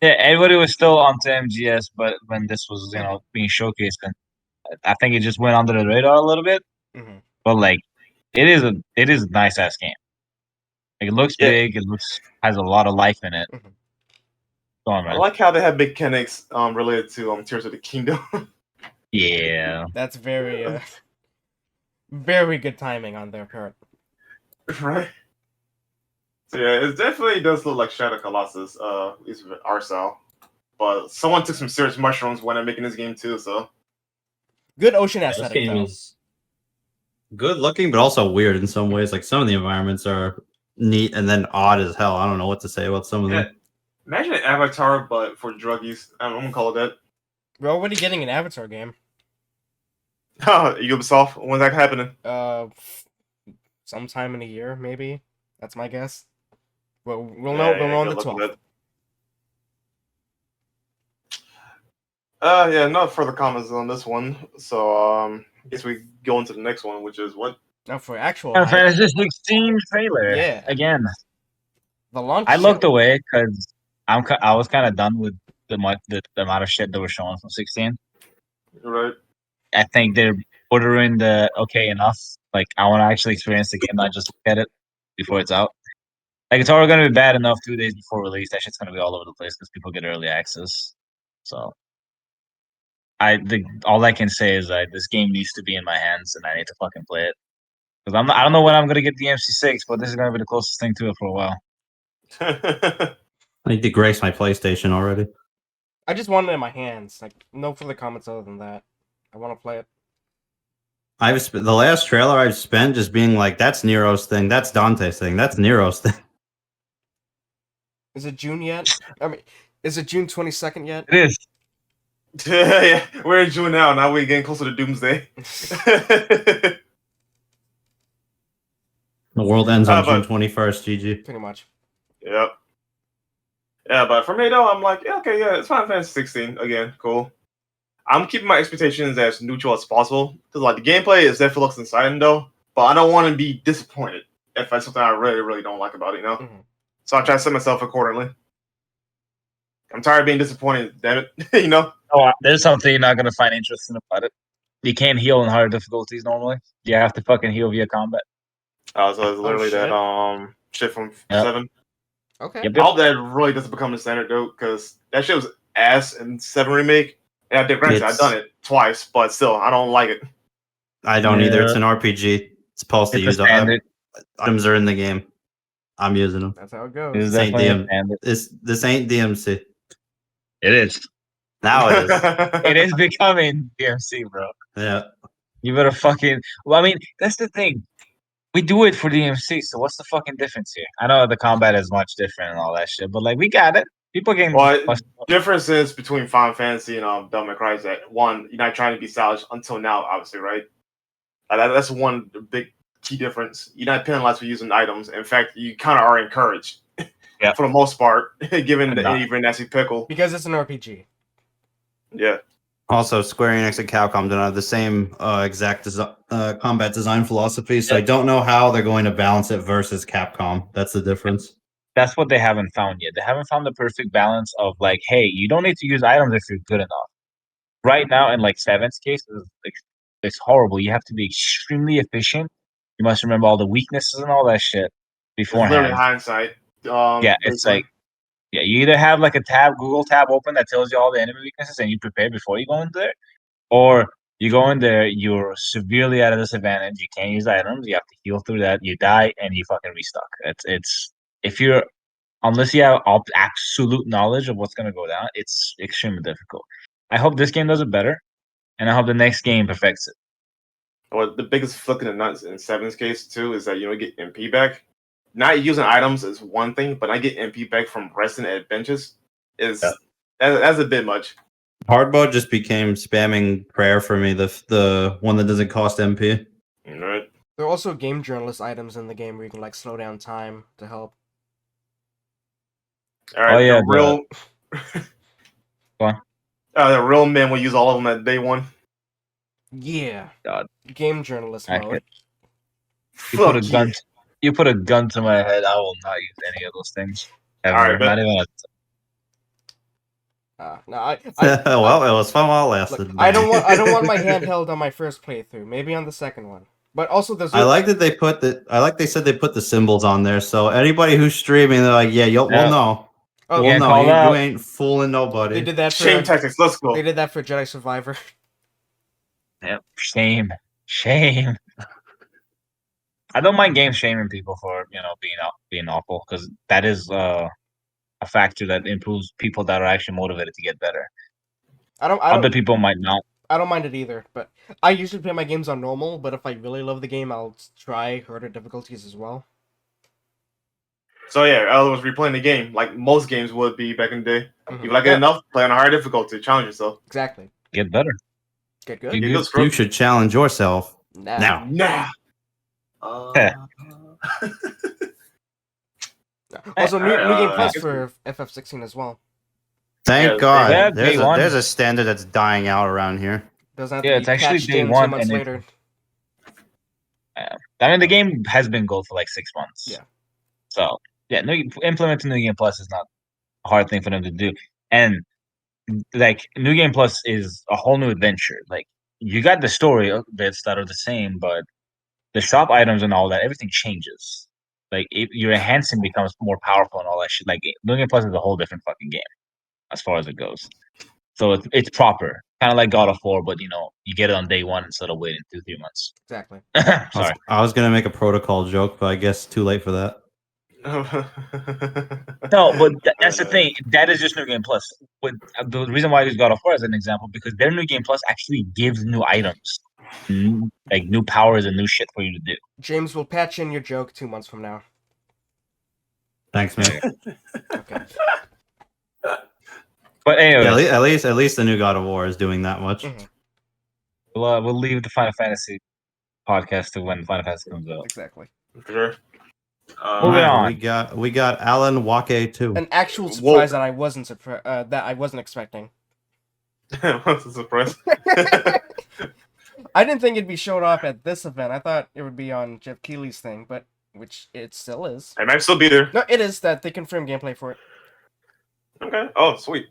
Speaker 2: Yeah, everybody was still onto MGS, but when this was, being showcased, and I think it just went under the radar a little bit.
Speaker 3: Mm-hmm.
Speaker 2: But it is a nice ass game. It looks big. It has a lot of life in it.
Speaker 3: Mm-hmm.
Speaker 2: Go on, man.
Speaker 1: I like how they have mechanics related to Tears of the Kingdom.
Speaker 2: Yeah,
Speaker 3: that's very very good timing on their part.
Speaker 1: Right. So yeah, it definitely does look like Shadow Colossus, at least with our style. But someone took some serious mushrooms when I'm making this game too, so.
Speaker 3: Good ocean aesthetic, though.
Speaker 4: Good looking, but also weird in some ways. Like, some of the environments are neat and then odd as hell. I don't know what to say about some of them.
Speaker 1: Imagine an Avatar, but for drug use. I'm gonna call it that.
Speaker 3: We're already getting an Avatar game.
Speaker 1: Ubisoft, when's that happening?
Speaker 3: Sometime in a year, maybe. That's my guess. We'll know on the 12th.
Speaker 1: No further comments on this one. So I guess we go into the next one, which is what?
Speaker 3: No, for actual
Speaker 2: Final Fantasy 16 trailer.
Speaker 3: Yeah.
Speaker 2: Again.
Speaker 3: The launch.
Speaker 2: I looked away because I was kind of done with the amount of shit that was showing from 16.
Speaker 1: Right.
Speaker 2: I think they're ordering the okay enough. Like, I want to actually experience the game, not just look at it before it's out. Like, it's already going to be bad enough 2 days before release. That shit's going to be all over the place because people get early access. So, all I can say is that this game needs to be in my hands and I need to fucking play it. Because I don't know when I'm going to get the MC6, but this is going to be the closest thing to it for a while.
Speaker 4: I need to grace my PlayStation already.
Speaker 3: I just want it in my hands. Like, no further comments other than that. I want to play it.
Speaker 4: The last trailer I've spent just being like, that's Nero's thing, that's Dante's thing, that's Nero's thing.
Speaker 3: Is it June yet? I mean, is it June 22nd yet?
Speaker 2: It is.
Speaker 1: Yeah, we're in June now. Now we're getting closer to Doomsday.
Speaker 4: The world ends on June 21st, GG.
Speaker 3: Pretty much.
Speaker 1: Yep. Yeah, but for me though, I'm like, it's Final Fantasy 16 again, cool. I'm keeping my expectations as neutral as possible because the gameplay is definitely looks exciting though, but I don't want to be disappointed if that's something I really, really don't like about it,
Speaker 3: Mm-hmm.
Speaker 1: So I try to set myself accordingly. I'm tired of being disappointed. Damn it, you know.
Speaker 2: Oh, there's something you're not gonna find interesting about it. You can't heal in higher difficulties normally. You have to fucking heal via combat.
Speaker 1: So it's literally that shit from 7.
Speaker 3: Okay.
Speaker 2: Yep.
Speaker 1: I hope that really doesn't become the standard though, because that shit was ass in 7 remake. And I did granted, I've done it twice, but still, I don't like it.
Speaker 4: I don't either. It's an RPG. It's supposed to use items are in the game. I'm using them.
Speaker 3: That's how it goes.
Speaker 2: This ain't
Speaker 4: this ain't DMC.
Speaker 2: It is.
Speaker 4: Now it is.
Speaker 2: It is becoming DMC, bro.
Speaker 4: Yeah.
Speaker 2: You better fucking. Well, I mean, that's the thing. We do it for DMC, so what's the fucking difference here? I know the combat is much different and all that shit, but like we got it. People can.
Speaker 1: Well, difference is between Final Fantasy and Devil May Cry is that one, you're not trying to be stylish until now, obviously, right? That's one big key difference. You're not penalized for using items. In fact, you kind of are encouraged for the most part, given the even nasty pickle.
Speaker 3: Because it's an RPG.
Speaker 1: Yeah.
Speaker 4: Also, Square Enix and Capcom don't have the same exact combat design philosophy, so I don't know how they're going to balance it versus Capcom. That's the difference.
Speaker 2: That's what they haven't found yet. They haven't found the perfect balance of like, hey, you don't need to use items if you're good enough. Right now, in like 7's case, it's horrible. You have to be extremely efficient. You must remember all the weaknesses and all that shit beforehand.
Speaker 1: It's literally hindsight.
Speaker 2: It's like, you either have like a Google tab open that tells you all the enemy weaknesses and you prepare before you go in there, or you go in there, you're severely at a disadvantage. You can't use items. You have to heal through that. You die and you fucking restock. Unless you have absolute knowledge of what's gonna go down, it's extremely difficult. I hope this game does it better, and I hope the next game perfects it.
Speaker 1: Well, the biggest flick in the nuts in 7's case too is that you don't get MP back. Not using items is one thing, but I get MP back from resting at benches that's a bit much.
Speaker 4: Hard mode just became spamming prayer for me, the one that doesn't cost MP.
Speaker 1: Right.
Speaker 3: There are also game journalist items in the game where you can like slow down time to help.
Speaker 1: All right, the real men will use all of them at day one.
Speaker 3: Yeah.
Speaker 2: God.
Speaker 3: Game journalist mode.
Speaker 2: You put a gun to my head, I will not use any of those things. Ever.
Speaker 1: All right,
Speaker 2: not even
Speaker 4: well, it was fun while it lasted.
Speaker 3: Look, I don't want my handheld on my first playthrough. Maybe on the second one. But also there's
Speaker 4: I like that they said they put the symbols on there, so anybody who's streaming, they're like, we'll know.
Speaker 3: Oh,
Speaker 4: we'll know. You ain't fooling nobody.
Speaker 3: They did that for
Speaker 1: shame tactics. Let's go.
Speaker 3: They did that for Jedi Survivor.
Speaker 2: Yep. Shame. I don't mind game shaming people for being awful, because that is a factor that improves people that are actually motivated to get better. Other people might not.
Speaker 3: I don't mind it either, but I usually play my games on normal. But if I really love the game, I'll try harder difficulties as well.
Speaker 1: So yeah, otherwise replaying the game like most games would be back in the day. If you like it enough, play on a higher difficulty, challenge yourself.
Speaker 3: Exactly.
Speaker 2: Get better.
Speaker 3: Get good.
Speaker 4: You should challenge yourself now.
Speaker 3: Also, new game plus for FF16 as well.
Speaker 4: Thank God. There's a standard that's dying out around here.
Speaker 3: Doesn't have to be actually day 1 2 months later.
Speaker 2: I mean, the game has been gold for like 6 months.
Speaker 3: Yeah.
Speaker 2: So implementing New Game Plus is not a hard thing for them to do, and like New Game Plus is a whole new adventure. Like you got the story bits that are the same, but the shop items and all that, everything changes. Like your enhancing becomes more powerful and all that shit. Like New Game Plus is a whole different fucking game as far as it goes. So it's proper, kind of like God of War, but you get it on day 1 instead of waiting 2-3 months.
Speaker 3: Exactly.
Speaker 2: Sorry,
Speaker 4: I was gonna make a protocol joke, but I guess too late for that.
Speaker 2: No, but that's the thing. That is just New Game Plus. But the reason why I use God of War as an example, because their New Game Plus actually gives new items, like new powers and new shit for you to do.
Speaker 3: James will patch in your joke 2 months from now.
Speaker 4: Thanks, man.
Speaker 3: Okay.
Speaker 2: But anyway,
Speaker 4: at least the new God of War is doing that much.
Speaker 3: Mm-hmm.
Speaker 2: We'll leave the Final Fantasy podcast to when Final Fantasy comes out.
Speaker 3: Exactly.
Speaker 1: Sure.
Speaker 2: Moving on.
Speaker 4: We got Alan Wake 2.
Speaker 3: An actual surprise that I wasn't expecting.
Speaker 1: What's a surprise?
Speaker 3: I didn't think it'd be showed off at this event. I thought it would be on Jeff Keighley's thing, but which it still is.
Speaker 1: It might still be there.
Speaker 3: No, it is that they confirmed gameplay for it.
Speaker 1: Okay. Oh, sweet.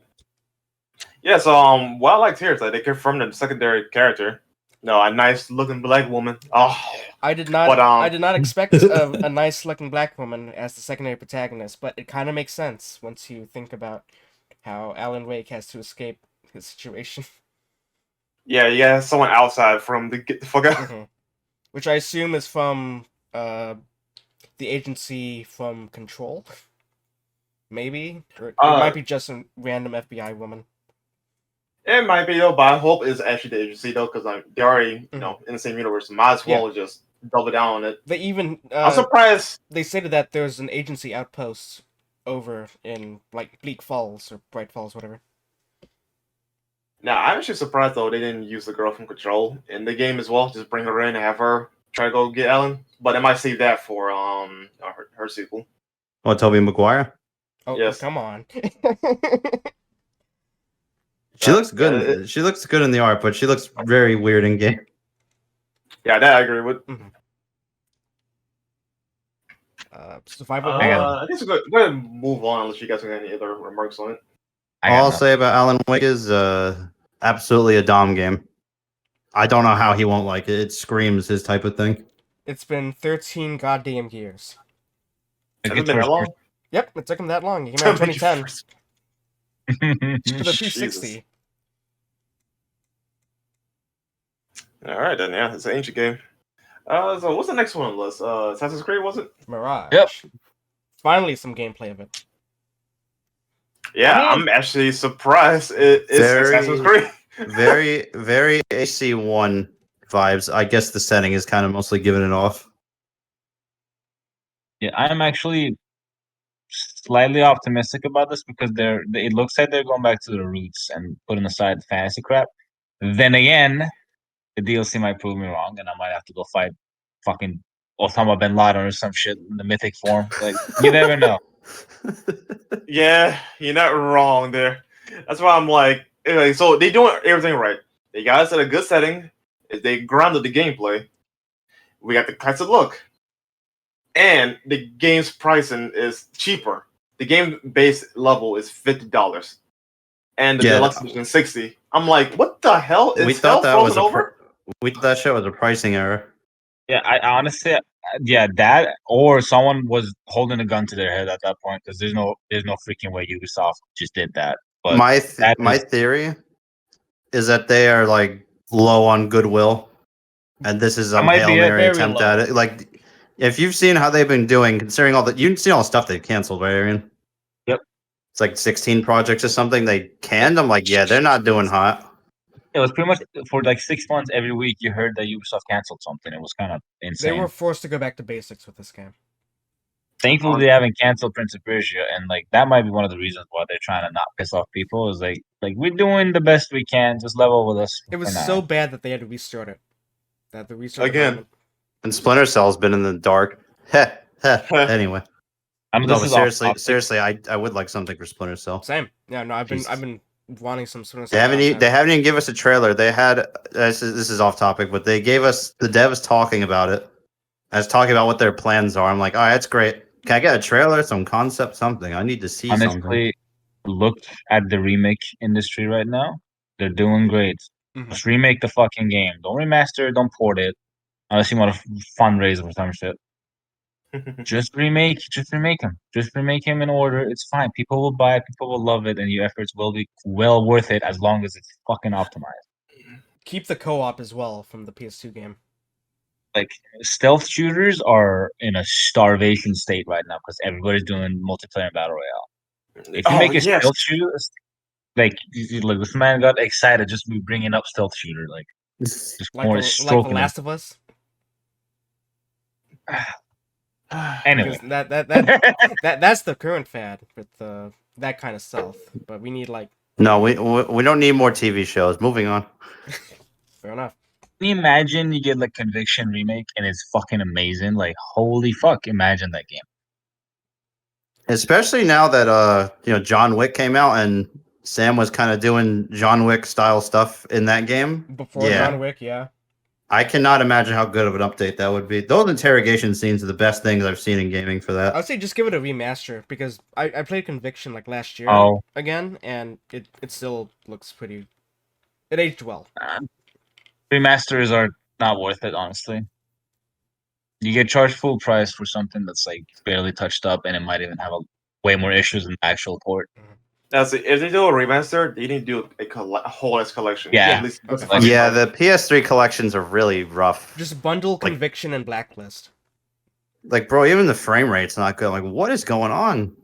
Speaker 1: Yeah. So what I liked here is that they confirmed the secondary character. No, a nice looking black woman. Oh,
Speaker 3: I did not expect a nice looking black woman as the secondary protagonist, but it kind of makes sense once you think about how Alan Wake has to escape his situation.
Speaker 1: Yeah, you got someone outside from the get the fuck out.
Speaker 3: Mm-hmm. Which I assume is from the agency from Control. Maybe, or it might be just a random FBI woman.
Speaker 1: It might be though, but I hope it's actually the agency though, because they're already in the same universe. Might as well just double down on it.
Speaker 3: They even
Speaker 1: I'm surprised
Speaker 3: they stated that there's an agency outpost over in like Bleak Falls or Bright Falls, whatever.
Speaker 1: Now I'm actually surprised though they didn't use the girl from Control in the game as well. Just bring her in and have her try to go get Ellen, but they might save that for her sequel.
Speaker 4: Oh, Tobey Maguire.
Speaker 3: Oh, yes. Come on.
Speaker 4: She looks good. She looks good in the art, but she looks very weird in game.
Speaker 1: Yeah, that I agree with.
Speaker 3: Mm-hmm. Survival.
Speaker 1: I guess we're going to move on unless you guys have any other remarks on it.
Speaker 4: All I'll say about Alan Wake is absolutely a Dom game. I don't know how he won't like it. It screams his type of thing.
Speaker 3: It's been 13 goddamn years.
Speaker 1: Has it been that long?
Speaker 3: Yep, it took him that long. He came out in 2010. For the 360.
Speaker 1: All right, then, yeah, it's an ancient game. So what's the next one on the list? Assassin's Creed, was it?
Speaker 3: Mirage.
Speaker 2: Yep.
Speaker 3: Finally, some gameplay of it.
Speaker 1: Yeah, I'm actually surprised it's Assassin's Creed.
Speaker 4: very, very AC1 vibes. I guess the setting is kind of mostly giving it off.
Speaker 2: Yeah, I'm actually slightly optimistic about this because it looks like they're going back to the roots and putting aside the fantasy crap. Then again, the DLC might prove me wrong, and I might have to go fight fucking Osama bin Laden or some shit in the mythic form. Like, you never know.
Speaker 1: Yeah, you're not wrong there. That's why I'm like, anyway, so they doing everything right. They got us at a good setting. They grounded the gameplay. We got the classic look. And the game's pricing is cheaper. The game base level is $50. And the deluxe edition $60. I'm like, what the hell?
Speaker 4: We thought that was we thought that shit was a pricing error.
Speaker 2: Yeah, I honestly, that or someone was holding a gun to their head at that point because there's no freaking way Ubisoft just did that. But
Speaker 4: my theory is that they are like low on goodwill, and this is a Hail Mary attempt at it. Like, if you've seen how they've been doing, considering you've seen all the stuff they've canceled, right, Arian?
Speaker 2: Yep.
Speaker 4: It's like 16 projects or something they canned. I'm like, yeah, they're not doing hot.
Speaker 2: It was pretty much for like 6 months every week you heard that Ubisoft canceled something. It was kind of insane.
Speaker 3: They were forced to go back to basics with this game.
Speaker 2: Thankfully, they haven't canceled Prince of Persia, and like that might be one of the reasons why they're trying to not piss off people. Is like we're doing the best we can, just level with us.
Speaker 3: It was so bad that they had to restart it. That the restart
Speaker 1: again,
Speaker 4: and Splinter Cell's been in the dark. Anyway,
Speaker 2: I mean,
Speaker 4: seriously, I would like something for Splinter Cell.
Speaker 3: Same. Yeah, no, I've been wanting some Splinter
Speaker 4: Cell. They haven't even give us a trailer. They had this is off topic, but they gave us the devs talking about it. I was talking about what their plans are. I'm like, all right, that's great. Can I get a trailer, some concept, something? I need to see something.
Speaker 2: Honestly, look at the remake industry right now. They're doing great. Mm-hmm. Just remake the fucking game. Don't remaster it, don't port it. Unless you want to fundraise or some shit. Just remake him. Just remake him in order. It's fine. People will buy it. People will love it. And your efforts will be well worth it as long as it's fucking optimized.
Speaker 3: Keep the co-op as well from the PS2 game.
Speaker 2: Like, stealth shooters are in a starvation state right now because everybody's doing multiplayer and battle royale. If you make a stealth shooter, like this man got excited just bringing up stealth shooter, like
Speaker 3: The Last of Us.
Speaker 2: Anyway,
Speaker 3: that's the current fad with that kind of stealth. But we need
Speaker 4: no, we don't need more TV shows. Moving on.
Speaker 3: Fair enough.
Speaker 2: Can you imagine you get like Conviction remake and it's fucking amazing? Like, holy fuck, imagine that game.
Speaker 4: Especially now that John Wick came out and Sam was kind of doing John Wick style stuff in that game.
Speaker 3: Before John Wick, yeah.
Speaker 4: I cannot imagine how good of an update that would be. Those interrogation scenes are the best things I've seen in gaming for that.
Speaker 3: I'd say just give it a remaster because I played Conviction like last year again, and it still looks pretty. It aged well.
Speaker 2: Remasters are not worth it, honestly. You get charged full price for something that's like barely touched up, and it might even have way more issues than the actual port.
Speaker 1: Now, see, if they do a remaster, you need to do a whole S collection.
Speaker 2: Yeah,
Speaker 1: at least
Speaker 3: okay.
Speaker 4: Yeah, the PS3 collections are really rough.
Speaker 3: Just bundle Conviction and Blacklist.
Speaker 4: Like, bro, even the frame rate's not good. Like, what is going on?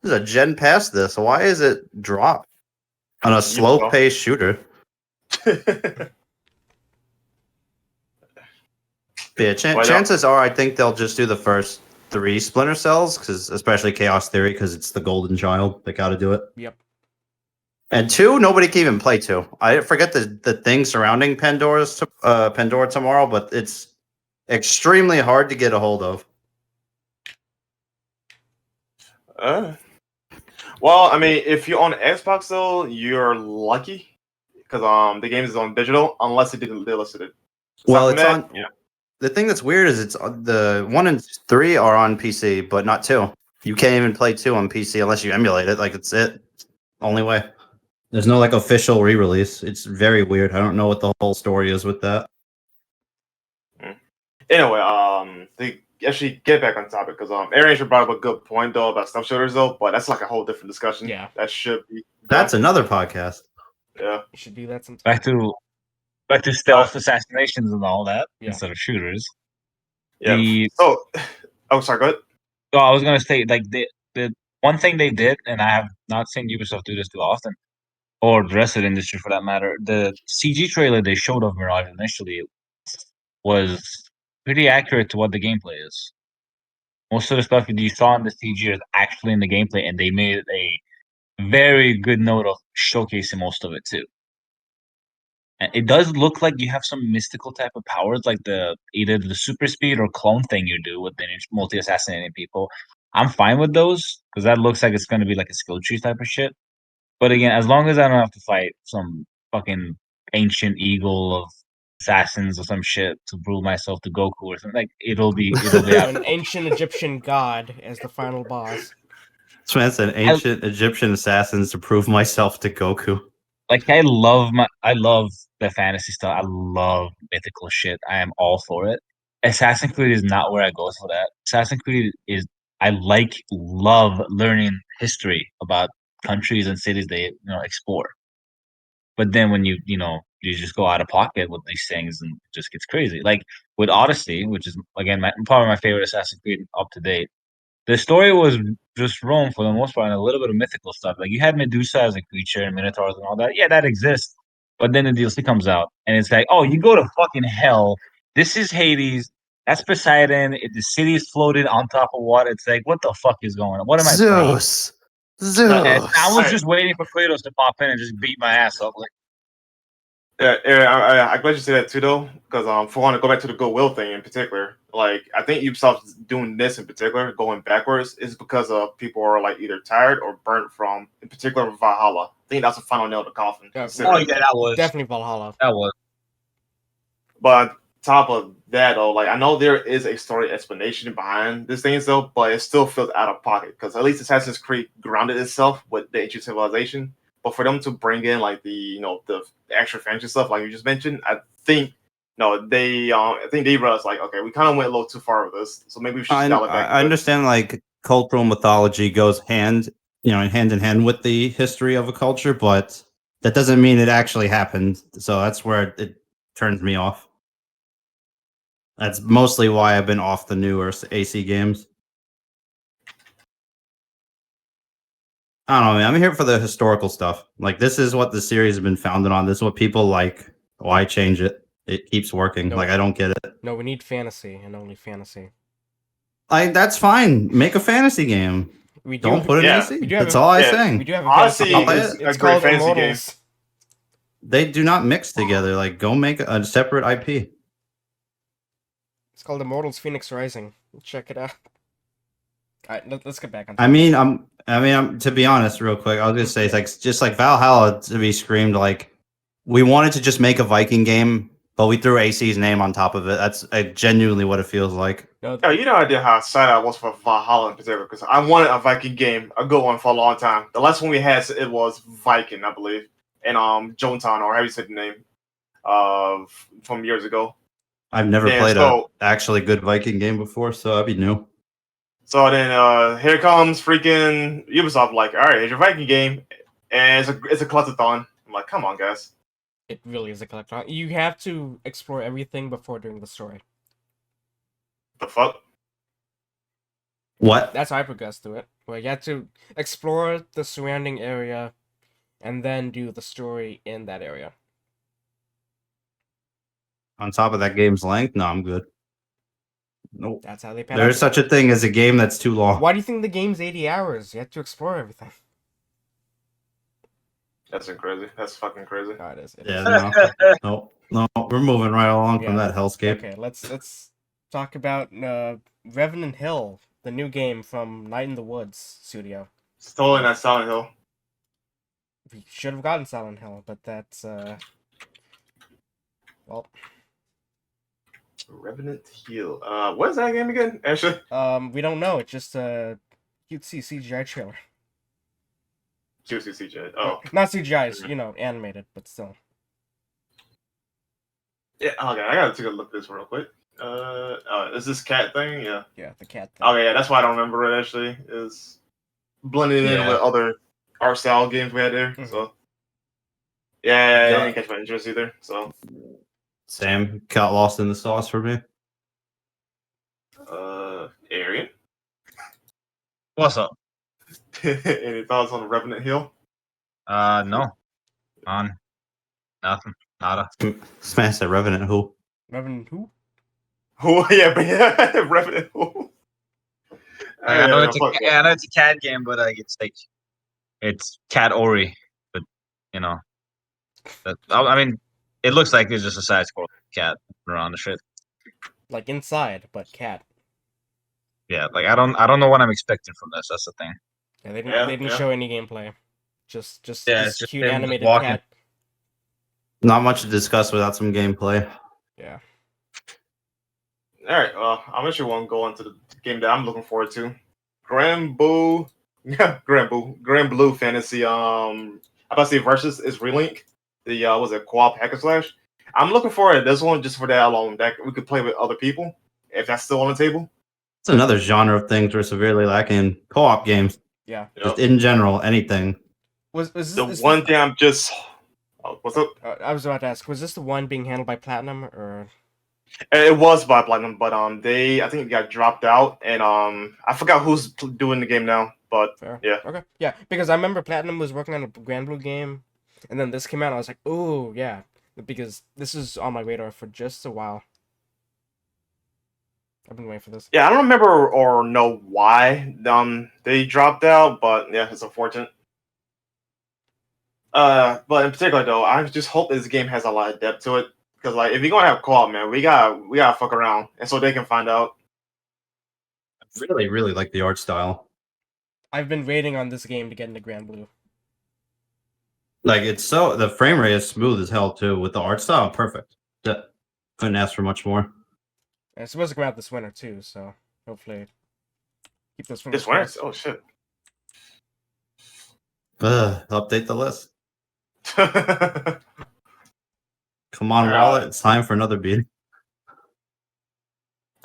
Speaker 4: This is a gen past this. Why is it dropped on a slow-paced shooter? Yeah, chances are, I think they'll just do the first 3 Splinter Cells, because especially Chaos Theory, because it's the golden child. They got to do it.
Speaker 3: Yep.
Speaker 4: And 2, nobody can even play 2. I forget the thing surrounding Pandora tomorrow, but it's extremely hard to get a hold of.
Speaker 1: Well, I mean, if you're on Xbox though, you're lucky because the game is on digital unless they listed it.
Speaker 4: Well, it's on. Yeah. The thing that's weird is it's the 1 and 3 are on PC, but not 2. You can't even play 2 on PC unless you emulate it. Like, it's it. Only way. There's no like official re-release. It's very weird. I don't know what the whole story is with that.
Speaker 1: Anyway, they actually get back on topic because Aaron should brought up a good point though about stealth shooters though, but that's like a whole different discussion.
Speaker 3: Yeah,
Speaker 1: that should be.
Speaker 4: That's another podcast.
Speaker 1: Yeah,
Speaker 3: you should do that sometime.
Speaker 2: Back to stealth assassinations and all that instead of shooters.
Speaker 1: Yeah. Sorry, go ahead.
Speaker 2: Oh, I was gonna say like the one thing they did, and I have not seen Ubisoft do this too often, or the rest of the industry for that matter. The CG trailer they showed of Mirage initially was pretty accurate to what the gameplay is. Most of the stuff you saw in the CG is actually in the gameplay, and they made a very good note of showcasing most of it too. And it does look like you have some mystical type of powers, like either the super speed or clone thing you do with the multi-assassinating people. I'm fine with those because that looks like it's going to be like a skill tree type of shit. But again, as long as I don't have to fight some fucking ancient eagle of assassins or some shit to prove myself to Goku or something, like it'll be
Speaker 3: an ancient Egyptian god as the final boss.
Speaker 4: So that's an ancient Egyptian assassins to prove myself to Goku.
Speaker 2: Like I love the fantasy stuff. I love mythical shit. I am all for it. Assassin's Creed is not where I go for that. Assassin's Creed is I love learning history about countries and cities they explore. But then when you just go out of pocket with these things and it just gets crazy. Like with Odyssey, which is again probably my favorite Assassin's Creed up to date. The story was just Rome for the most part and a little bit of mythical stuff. Like you had Medusa as a creature and Minotaurs and all that. Yeah, that exists. But then the DLC comes out and it's like, oh, you go to fucking hell. This is Hades. That's Poseidon. The city is floated on top of water. It's like, what the fuck is going on? What am I saying?
Speaker 4: Zeus.
Speaker 2: I was just waiting for Kratos to pop in and just beat my ass up. Like,
Speaker 1: yeah, I'm glad you say that too, though, because for one, to go back to the goodwill thing in particular, like I think Ubisoft's doing this in particular, going backwards, is because people are like either tired or burnt from, in particular, Valhalla. I think that's the final nail to the coffin.
Speaker 3: Yeah, that was definitely Valhalla.
Speaker 2: That was.
Speaker 1: But on top of that, though, like I know there is a story explanation behind these things, though, but it still feels out of pocket because at least Assassin's Creed grounded itself with the ancient civilization. But for them to bring in like the extra fantasy stuff, like you just mentioned, I think they realized like, okay, we kind of went a little too far with this, so maybe we should scale it back.
Speaker 4: I understand like cultural mythology goes hand in hand with the history of a culture, but that doesn't mean it actually happened. So that's where it turns me off. That's mostly why I've been off the newer AC games. I don't know, man. I'm here for the historical stuff. Like, this is what the series has been founded on. This is what people like. Why change it? It keeps working. No. Like, I don't get it.
Speaker 3: No, we need fantasy and only fantasy.
Speaker 4: That's fine. Make a fantasy game. Don't put it in AC. That's all I'm saying.
Speaker 3: We do have a fantasy game. It's called Immortals.
Speaker 4: They do not mix together. Like, go make a separate IP.
Speaker 3: It's called Immortals Phoenix Rising. Check it out. All right, let's get back on.
Speaker 4: I mean, I'm to be honest, real quick, I was gonna say it's like just like Valhalla to be screamed like we wanted to just make a Viking game But we threw AC's name on top of it. That's genuinely what it feels like.
Speaker 1: Yeah, you know idea how excited I was for Valhalla in particular because I wanted a Viking game, a good one for a long time. The last one we had it was Viking, I believe, and Jonestown, or how you said the name, from years ago.
Speaker 4: I've never played a actually good Viking game before, so that'd be new.
Speaker 1: So then here comes freaking Ubisoft, like, all right, here's your Viking game, and it's a collectathon. I'm like, come on, guys.
Speaker 3: It really is a collectathon. You have to explore everything before doing the story.
Speaker 1: The fuck?
Speaker 4: What?
Speaker 3: That's how I progressed through it. Where you have to explore the surrounding area, and then do the story in that area.
Speaker 4: On top of that game's length? No, I'm good. Nope.
Speaker 3: That's how they
Speaker 4: There's such a thing as a game that's too long.
Speaker 3: Why do you think the game's 80 hours? You have to explore everything.
Speaker 1: That's crazy. That's fucking crazy.
Speaker 3: No, it is.
Speaker 4: No, we're moving right along from that hellscape.
Speaker 3: Okay, let's talk about Revenant Hill, the new game from Night in the Woods studio.
Speaker 1: It's totally not Silent Hill.
Speaker 3: We should have gotten Silent Hill, but that's well.
Speaker 1: Revenant Hill. What is that game again? Actually,
Speaker 3: we don't know. It's just a cutesy CGI trailer.
Speaker 1: Cutesy CGI. Oh,
Speaker 3: not CGI. It's, animated, but still.
Speaker 1: Yeah. Okay, I gotta take a look at this real quick. Is this cat thing? Yeah.
Speaker 3: Yeah, the cat thing.
Speaker 1: Okay, yeah, that's why I don't remember it. Actually, is blended in with other art style games we had there. Mm-hmm. So. Yeah, I didn't catch my interest either. So.
Speaker 4: Sam got lost in the sauce for me.
Speaker 1: Arian?
Speaker 2: What's up?
Speaker 1: Any thoughts on Revenant Hill?
Speaker 2: No. On nothing. Nada.
Speaker 4: Smash that Revenant who?
Speaker 3: Revenant who?
Speaker 1: Oh yeah, but yeah, Revenant who?
Speaker 2: I know it's a cat game, but it's Cat Ori, but I mean, it looks like it's just a side scroll cat around the shit.
Speaker 3: Like inside, but cat.
Speaker 2: Yeah, like I don't know what I'm expecting from this. That's the thing.
Speaker 3: Yeah, they didn't show any gameplay. Just cute animated cat.
Speaker 4: Not much to discuss without some gameplay.
Speaker 3: Yeah.
Speaker 1: All right. Well, I'm actually want to go into the game that I'm looking forward to. Grand Blue Fantasy. I'm about to say Versus is Relink. The was it co-op hack and slash? I'm looking forward to this one just for that alone. That we could play with other people if that's still on the table.
Speaker 4: It's another genre of things we're severely lacking in co-op games.
Speaker 3: Yeah.
Speaker 4: Just in general, anything.
Speaker 3: Was this
Speaker 1: the one thing I'm just? Oh, what's up?
Speaker 3: I was about to ask. Was this the one being handled by Platinum or?
Speaker 1: It was by Platinum, but I think it got dropped out, and I forgot who's doing the game now. But
Speaker 3: fair.
Speaker 1: Yeah.
Speaker 3: Okay. Yeah, because I remember Platinum was working on a Grand Blue game, and then this came out. I was like, oh yeah, because this is on my radar for just a while. I've been waiting for this.
Speaker 1: Yeah, I don't remember or know why they dropped out, but yeah, it's unfortunate. But in particular though, I just hope this game has a lot of depth to it. Because like if you're gonna have co-op, man, we gotta fuck around, and so they can find out.
Speaker 4: I really, really like the art style.
Speaker 3: I've been waiting on this game to get into Grand Blue.
Speaker 4: Like the frame rate is smooth as hell too, with the art style perfect. Couldn't ask for much more.
Speaker 3: And it's supposed to come out this winter too, so hopefully keep this
Speaker 1: This winter? Oh shit!
Speaker 4: Update the list. Come on, wallet. It's time for another beat.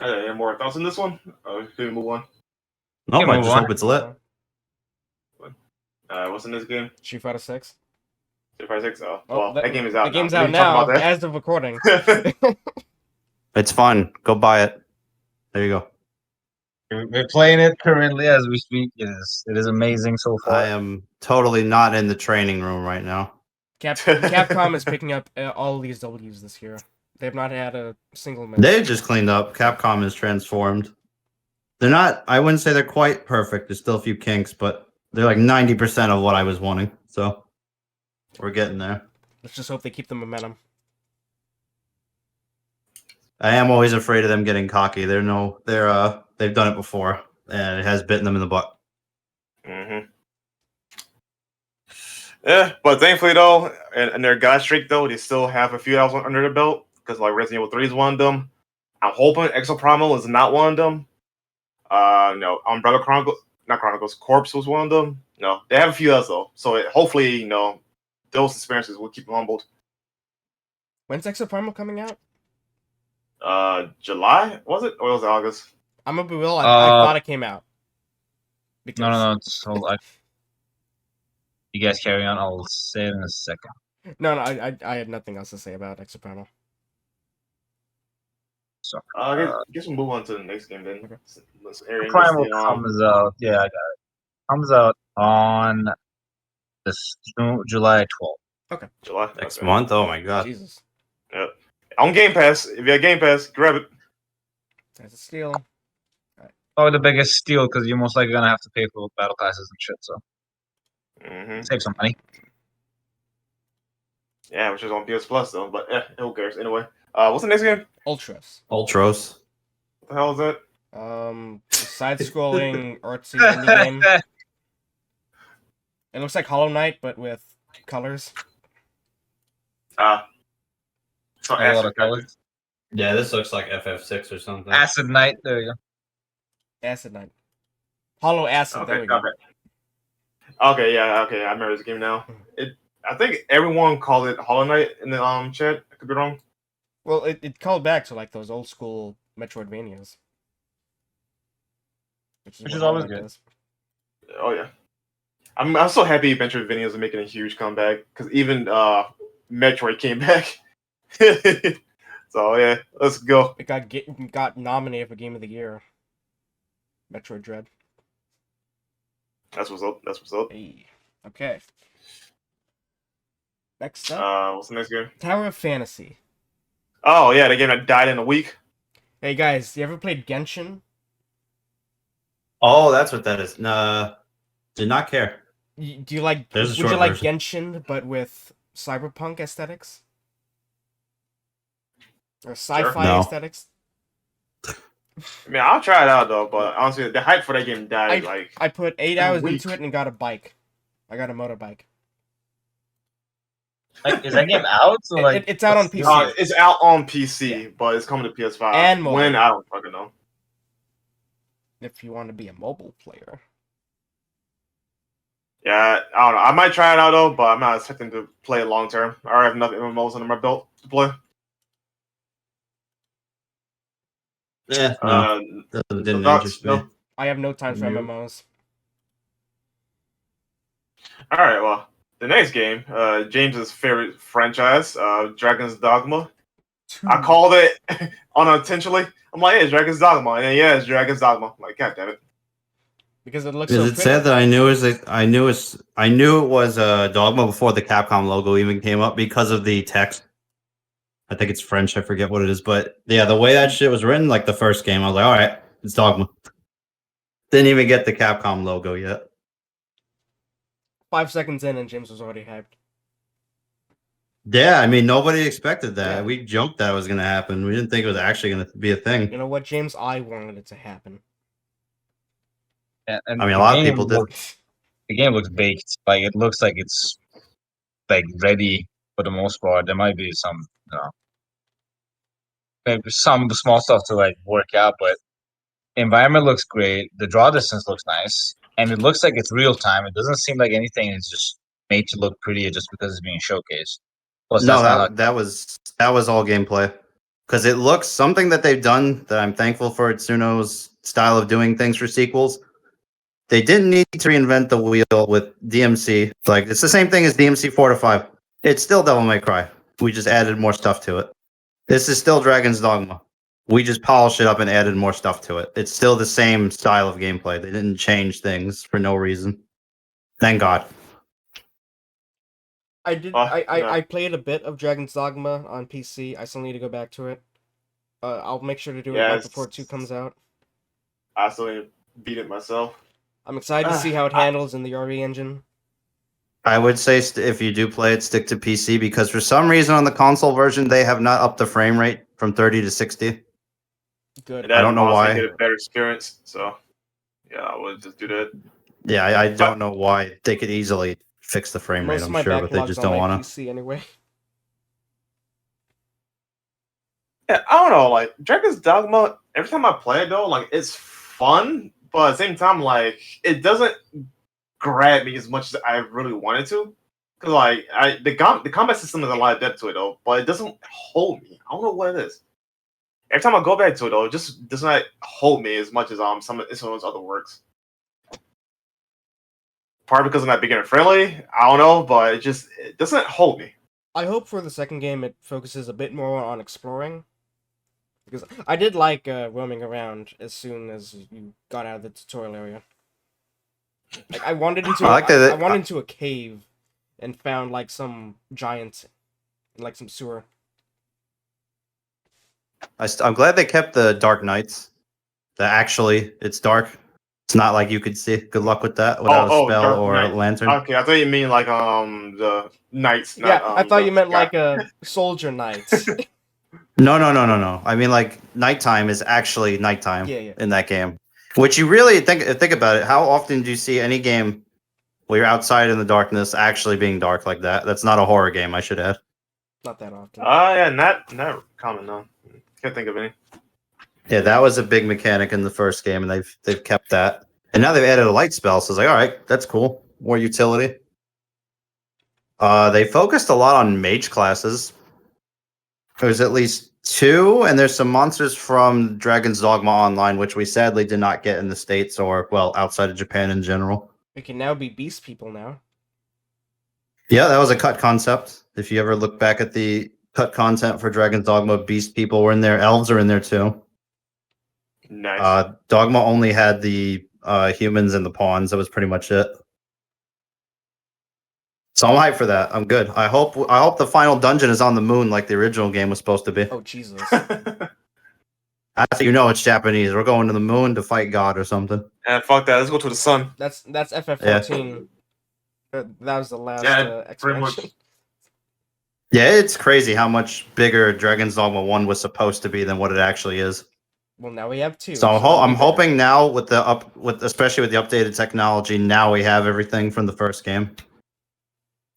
Speaker 1: Any more thoughts on this one? Can we move on?
Speaker 4: No, I just hope it's lit.
Speaker 1: What's in this game?
Speaker 3: Street Fighter 6.
Speaker 1: Street Fighter 6? Oh, well, that game is out.
Speaker 3: The game's out now, as of recording.
Speaker 4: It's fun. Go buy it. There you go.
Speaker 2: We're playing it currently as we speak. It is amazing so far.
Speaker 4: I am totally not in the training room right now.
Speaker 3: Capcom is picking up all these W's this year. They've not had a single minute.
Speaker 4: They've just cleaned up. Capcom is transformed. They're not, I wouldn't say they're quite perfect. There's still a few kinks, but they're like 90% of what I was wanting. So we're getting there.
Speaker 3: Let's just hope they keep the momentum.
Speaker 4: I am always afraid of them getting cocky. They've done it before, and it has bitten them in the butt.
Speaker 1: Mm-hmm. Yeah, but thankfully though, and their god streak though, they still have a few hours under the belt. because like Resident Evil 3 is one of them. I'm hoping Exoprimal is not one of them. No, Umbrella Chronicles, not Chronicles, Corpse was one of them. No, they have a few others though. So hopefully, those experiences will keep them humbled.
Speaker 3: When's Exoprimal coming out?
Speaker 1: July was it, or was it August?
Speaker 3: I'm gonna be real. I thought it came out.
Speaker 2: Because... No. So you guys carry on. I'll say it in a second.
Speaker 3: No. I had nothing else to say about Exoprimal.
Speaker 1: So, I guess we'll move on to the next game then.
Speaker 2: Okay. Primal comes out. Yeah, I got it. Comes out on July 12th.
Speaker 3: Okay.
Speaker 1: July
Speaker 4: next month. Oh my god.
Speaker 3: Jesus.
Speaker 1: Yep. On Game Pass. If you have Game Pass, grab it.
Speaker 3: That's a steal.
Speaker 2: Right. Probably the biggest steal because you're most likely gonna have to pay for battle passes and shit. So save some money.
Speaker 1: Yeah, which is on PS Plus though. But who cares anyway? What's the next game?
Speaker 3: Ultros.
Speaker 1: What the hell is that?
Speaker 3: Side-scrolling artsy indie game. It looks like Hollow Knight, but with colors.
Speaker 1: So
Speaker 2: a lot of colors.
Speaker 4: Yeah, this looks like FF6 or something.
Speaker 2: Acid Knight. There you go.
Speaker 3: Acid Knight. Hollow Acid.
Speaker 1: Okay,
Speaker 3: there we go.
Speaker 1: Okay, yeah, okay. I remember this game now. I think everyone called it Hollow Knight in the chat. I could be wrong.
Speaker 3: Well, it called back to like those old school Metroidvanias, which is
Speaker 2: always good. Does.
Speaker 1: Oh yeah, I'm so happy Metroidvanias are making a huge comeback because even Metroid came back. So yeah, let's go.
Speaker 3: It got nominated for Game of the Year. Metroid Dread.
Speaker 1: That's what's up.
Speaker 3: Hey. Okay. Next up.
Speaker 1: What's the next game?
Speaker 3: Tower of Fantasy.
Speaker 1: Oh yeah, the game that died in a week.
Speaker 3: Hey guys, you ever played Genshin?
Speaker 4: Oh, that's what that is. No, did not care.
Speaker 3: Do you like? Would you like Genshin but with cyberpunk aesthetics or sci-fi aesthetics?
Speaker 1: I mean, I'll try it out though, but honestly, the hype for that game died.
Speaker 3: I put 8 hours into it and got a bike. I got a motorbike.
Speaker 2: Like, is that game out? So like,
Speaker 3: it's out on PC.
Speaker 1: It's out on PC, but it's coming to PS5.
Speaker 3: And mobile.
Speaker 1: When, I don't fucking know.
Speaker 3: If you want to be a mobile player.
Speaker 1: Yeah, I don't know. I might try it out though, but I'm not expecting to play it long term. I already have enough MMOs under my belt to play.
Speaker 4: Yeah, no, didn't interest me.
Speaker 3: I have no time for MMOs.
Speaker 1: All right, well, the next game, James's favorite franchise, Dragon's Dogma. I called it unintentionally. I'm like, hey, it's Dragon's Dogma, and then it's Dragon's Dogma. I'm like, god damn it.
Speaker 3: Because it looks.
Speaker 4: Is it sad that I knew it was Dogma before the Capcom logo even came up because of the text. I think it's French. I forget what it is, but yeah, the way that shit was written, like the first game, I was like, all right, it's Dogma. Didn't even get the Capcom logo yet.
Speaker 3: 5 seconds in, and James was already hyped.
Speaker 4: Yeah, I mean, nobody expected that. Yeah. We joked that was going to happen. We didn't think it was actually going to be a thing.
Speaker 3: You know what, James? I wanted it to happen.
Speaker 2: And
Speaker 4: I mean, a lot of people did.
Speaker 2: The game looks baked. Like, it looks like it's like ready for the most part. There might be some, maybe some small stuff to like work out, but the environment looks great. The draw distance looks nice, and it looks like it's real time. It doesn't seem like anything is just made to look prettier just because it's being showcased. Plus,
Speaker 4: no, that was all gameplay. Because it looks something that they've done that I'm thankful for Itsuno's style of doing things for sequels. They didn't need to reinvent the wheel with DMC. Like, it's the same thing as DMC 4 to 5. It's still Devil May Cry. We just added more stuff to it. This is still Dragon's Dogma. We just polished it up and added more stuff to it. It's still the same style of gameplay. They didn't change things for no reason. Thank God.
Speaker 3: I did. I played a bit of Dragon's Dogma on PC. I still need to go back to it. I'll make sure to do it right before 2 comes out.
Speaker 1: I still need to beat it myself.
Speaker 3: I'm excited to see how it handles in the RE engine.
Speaker 4: I would say if you do play it, stick to PC, because for some reason on the console version, they have not upped the frame rate from 30 to 60.
Speaker 3: Good.
Speaker 4: I don't know why.
Speaker 1: Get a better experience, so yeah, I would just do that.
Speaker 4: Yeah, I don't know why. They could easily fix the frame rate, I'm sure, but they just don't want to.
Speaker 3: PC anyway.
Speaker 1: Yeah, I don't know. Like Dragon's Dogma, every time I play it though, like it's fun, but at the same time, like it doesn't grab me as much as I really wanted to. Cause like the combat system has a lot of depth to it though, but it doesn't hold me. I don't know what it is. Every time I go back to it though, it just does not hold me as much as some of those other works. Probably because I'm not beginner friendly. I don't know, but it doesn't hold me.
Speaker 3: I hope for the second game it focuses a bit more on exploring. Because I did like roaming around as soon as you got out of the tutorial area. Like I wandered into I wandered into a cave and found like some giant, like some sewer.
Speaker 4: I'm glad they kept the Dark Nights. That actually, it's dark. It's not like you could see. Good luck with that without a spell or a lantern.
Speaker 1: Okay, I thought you mean like the knights.
Speaker 3: Yeah, I thought you meant like a soldier knights.
Speaker 4: No. I mean like nighttime is actually nighttime
Speaker 3: yeah.
Speaker 4: in that game. Which you really think about it. How often do you see any game where you're outside in the darkness actually being dark like that? That's not a horror game, I should add.
Speaker 3: Not that often.
Speaker 1: Yeah, not common though. Can't think of any.
Speaker 4: Yeah, that was a big mechanic in the first game, and they've kept that. And now they've added a light spell, so it's like, all right, that's cool. More utility. They focused a lot on mage classes. There's at least 2, and there's some monsters from Dragon's Dogma Online, which we sadly did not get in the States or, well, outside of Japan in general.
Speaker 3: We can now be beast people now.
Speaker 4: Yeah, that was a cut concept. If you ever look back at the cut content for Dragon's Dogma, beast people were in there. Elves are in there too.
Speaker 1: Nice.
Speaker 4: Dogma only had the humans and the pawns. That was pretty much it. So I'm hyped for that. I'm good. I hope the final dungeon is on the moon like the original game was supposed to be.
Speaker 3: Oh Jesus!
Speaker 4: That's how you know it's Japanese. We're going to the moon to fight God or something.
Speaker 1: And fuck that. Let's go to the sun.
Speaker 3: That's FF14. Yeah. That was the last expansion.
Speaker 4: Yeah, it's crazy how much bigger Dragon's Dogma 1 was supposed to be than what it actually is.
Speaker 3: Well, now we have 2.
Speaker 4: So I'm hoping now especially with the updated technology, now we have everything from the first game.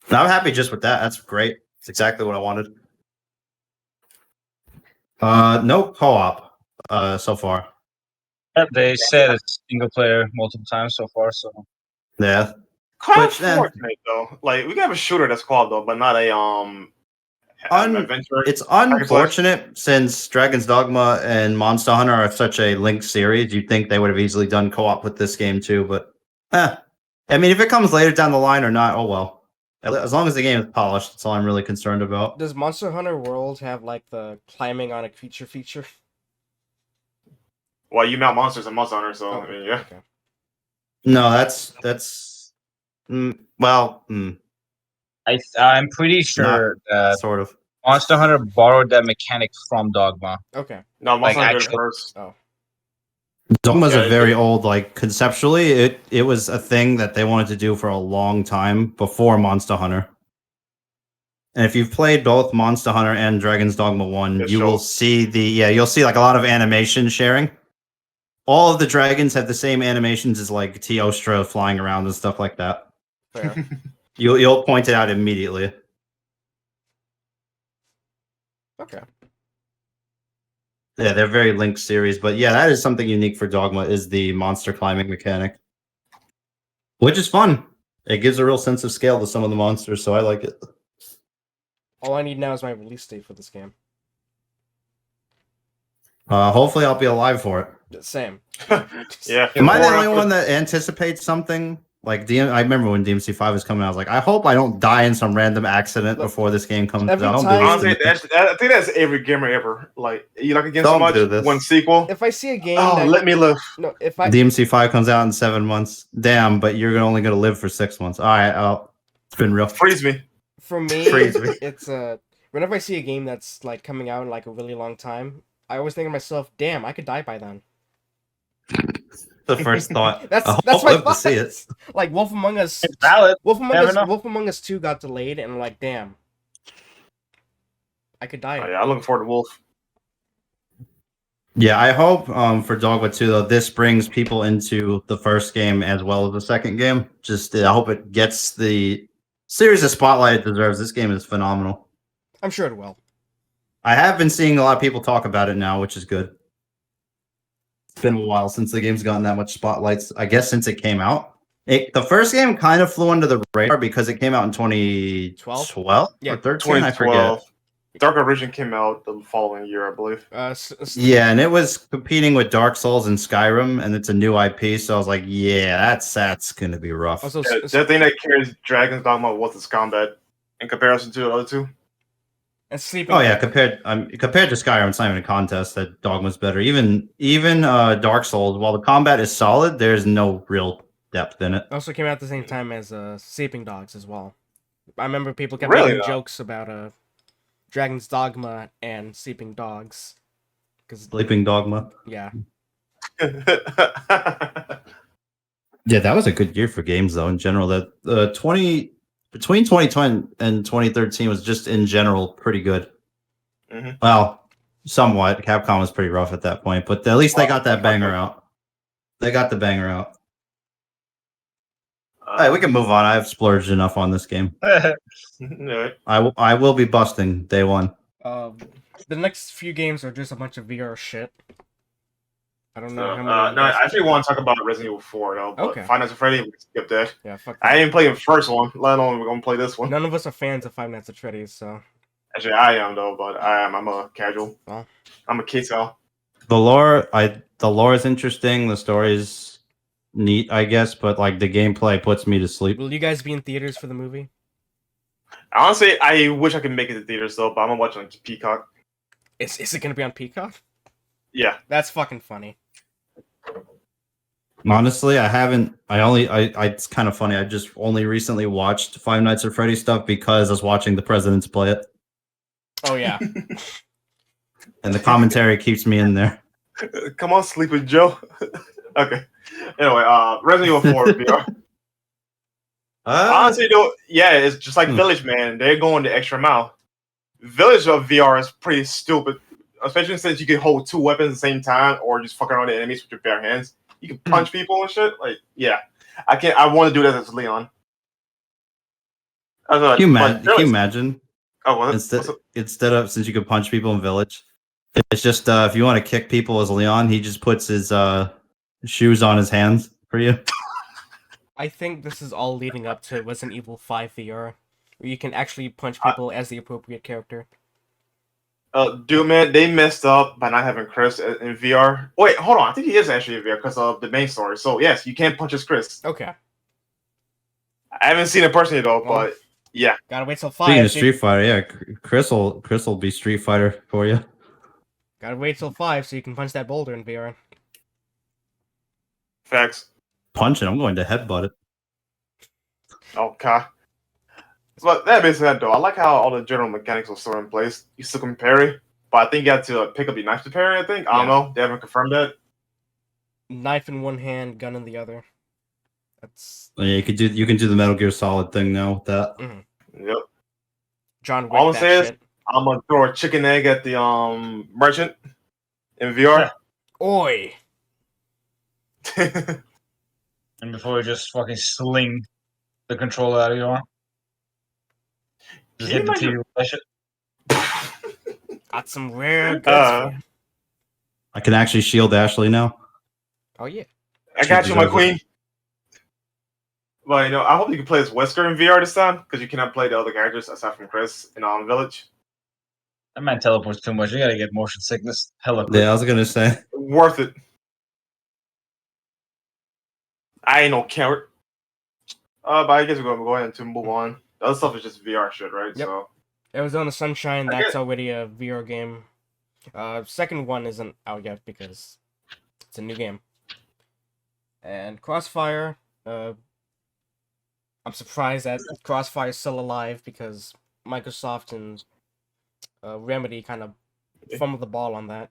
Speaker 4: And I'm happy just with that. That's great. It's exactly what I wanted. No co-op so far.
Speaker 2: Yeah, they said it's single player multiple times so far, so
Speaker 4: yeah.
Speaker 1: Quite fortunate though. Like we can have a shooter that's called though, but not a adventure.
Speaker 4: It's unfortunate since Dragon's Dogma and Monster Hunter are such a linked series. You'd think they would have easily done co-op with this game too, but I mean, if it comes later down the line or not, oh well. As long as the game is polished, that's all I'm really concerned about.
Speaker 3: Does Monster Hunter World have like the climbing on a creature feature?
Speaker 1: Well, you mount monsters in Monster Hunter, so I mean, yeah.
Speaker 3: Okay.
Speaker 4: No, that's
Speaker 2: I'm pretty sure that
Speaker 4: sort of
Speaker 2: Monster Hunter borrowed that mechanic from Dogma.
Speaker 3: Okay.
Speaker 1: No, Monster Hunter did first.
Speaker 3: Oh.
Speaker 4: Dogma's a very old, like conceptually, it was a thing that they wanted to do for a long time before Monster Hunter. And if you've played both Monster Hunter and Dragon's Dogma 1, will see you'll see like a lot of animation sharing. All of the dragons have the same animations as like Teostra flying around and stuff like that.
Speaker 3: Fair.
Speaker 4: You'll point it out immediately.
Speaker 3: Okay.
Speaker 4: Yeah, they're very linked series, but yeah, that is something unique for Dogma is the monster climbing mechanic, which is fun. It gives a real sense of scale to some of the monsters, so I like it.
Speaker 3: All I need now is my release date for this game.
Speaker 4: Hopefully, I'll be alive for it.
Speaker 3: Same.
Speaker 1: Yeah.
Speaker 4: Am I the only one that anticipates something? Like I remember when DMC5 was coming out, I was like, I hope I don't die in some random accident before this game comes out.
Speaker 1: Honestly, I think that's every gamer ever. Like you like against so much one sequel.
Speaker 3: If I see a game,
Speaker 1: let me live.
Speaker 3: No, if I
Speaker 4: DMC5 comes out in 7 months, damn! But you're only going to live for 6 months. All right, it's been real.
Speaker 1: Freeze me.
Speaker 3: For me, it's whenever I see a game that's like coming out in like a really long time, I always think to myself, damn, I could die by then.
Speaker 4: The first thought.
Speaker 3: that's my thought.
Speaker 4: To see it.
Speaker 3: Like Wolf Among Us.
Speaker 2: It's valid.
Speaker 3: Wolf Among Us 2 got delayed, and I'm like, damn, I could die.
Speaker 1: Oh, yeah, I'm looking forward to Wolf.
Speaker 4: Yeah, I hope for Dogma 2 though, this brings people into the first game as well as the second game. Just I hope it gets the series of spotlight it deserves. This game is phenomenal.
Speaker 3: I'm sure it will.
Speaker 4: I have been seeing a lot of people talk about it now, which is good. It's been a while since the game's gotten that much spotlights. I guess since it came out. The first game kind of flew under the radar because it came out in 2012 or 13, I forget.
Speaker 1: Dark Origin came out the following year, I believe.
Speaker 4: Yeah, and it was competing with Dark Souls and Skyrim, and it's a new IP, so I was like, yeah, that's going to be rough.
Speaker 1: Also, the thing that carries Dragon's Dogma was its combat in comparison to the other two.
Speaker 3: And sleeping.
Speaker 4: Oh yeah, compared to Skyrim, it's not even a contest. That Dogma's better. Even Dark Souls, while the combat is solid, there's no real depth in it.
Speaker 3: Also came out at the same time as Sleeping Dogs as well. I remember people kept making jokes about Dragon's Dogma and Sleeping Dogs.
Speaker 4: Sleeping Dogma.
Speaker 3: Yeah.
Speaker 4: Yeah, that was a good year for games though. In general, that between 2020 and 2013 was just in general pretty good.
Speaker 1: Mm-hmm.
Speaker 4: Well, somewhat. Capcom was pretty rough at that point, but at least they got that banger out. They got the banger out. All right, we can move on. I've splurged enough on this game. I will be busting day one.
Speaker 3: The next few games are just a bunch of VR shit. I don't know how many.
Speaker 1: No, I actually want to talk about Resident Evil 4 though. But
Speaker 3: okay.
Speaker 1: Five Nights at Freddy's, we skip that.
Speaker 3: Yeah, fuck
Speaker 1: that. I didn't play the first one, let alone we're gonna play this one.
Speaker 3: None of us are fans of Five Nights at Freddy's, so.
Speaker 1: Actually, I am though, but I'm a casual.
Speaker 3: Well.
Speaker 1: I'm a K-Cell.
Speaker 4: The lore is interesting. The story is neat, I guess, but like the gameplay puts me to sleep.
Speaker 3: Will you guys be in theaters for the movie?
Speaker 1: Honestly, I wish I could make it to theaters though, but I'm gonna watch it on Peacock.
Speaker 3: Is it gonna be on Peacock?
Speaker 1: Yeah.
Speaker 3: That's fucking funny.
Speaker 4: Honestly, I haven't. It's kind of funny. I just only recently watched Five Nights at Freddy's stuff because I was watching the Presidents play it.
Speaker 3: Oh yeah.
Speaker 4: And the commentary keeps me in there.
Speaker 1: Come on, Sleepy Joe. Okay. Anyway, Resident Evil 4 VR. Honestly, though, yeah, it's just like Village, man. They're going the extra mile. Village of VR is pretty stupid, especially since you can hold two weapons at the same time or just fuck around the enemies with your bare hands. You can punch people and shit. Like, yeah, I want to do that as Leon.
Speaker 4: Can you imagine?
Speaker 1: Oh,
Speaker 4: instead of since you can punch people in Village, it's just if you want to kick people as Leon, he just puts his shoes on his hands for you.
Speaker 3: I think this is all leading up to Resident Evil 5 VR, where you can actually punch people as the appropriate character.
Speaker 1: Dude, man, they messed up by not having Chris in VR. Wait, hold on. I think he is actually in VR because of the main story. So, yes, you can punch as Chris.
Speaker 3: Okay.
Speaker 1: I haven't seen it personally, though, but yeah.
Speaker 3: Gotta wait till 5.
Speaker 4: Speaking of Street Fighter, yeah, Chris will be Street Fighter for you.
Speaker 3: Gotta wait till 5 so you can punch that boulder in VR.
Speaker 1: Facts.
Speaker 4: Punch it. I'm going to headbutt it.
Speaker 1: Okay. But that being said, though, I like how all the general mechanics are still in place. You still can parry, but I think you have to pick up your knife to parry, I think. I don't know. They haven't confirmed that.
Speaker 3: Knife in one hand, gun in the other. That's...
Speaker 4: Yeah, you can do the Metal Gear Solid thing now with that.
Speaker 3: Mm-hmm.
Speaker 1: Yep.
Speaker 3: John Wick,
Speaker 1: all I'm saying is, I'm going to throw a chicken egg at the merchant in VR.
Speaker 3: Oi!
Speaker 2: And before you just fucking sling the controller out of your arm. Just hit the TV with that shit.
Speaker 3: Got some rare goods.
Speaker 4: I can actually shield Ashley now.
Speaker 3: Oh yeah.
Speaker 1: I got you, my queen. Well, I hope you can play as Wesker in VR this time, because you cannot play the other characters aside from Chris in Village.
Speaker 2: That man teleports too much. You gotta get motion sickness. Hella quick.
Speaker 4: Yeah, I was gonna say.
Speaker 1: Worth it. I ain't no coward. But I guess we're going to go ahead and move on. The other stuff is just VR shit, right?
Speaker 3: Yep.
Speaker 1: So
Speaker 3: Arizona Sunshine, that's already a VR game. Second one isn't out yet because it's a new game. And Crossfire, I'm surprised that Crossfire is still alive because Microsoft and Remedy kind of fumbled the ball on that.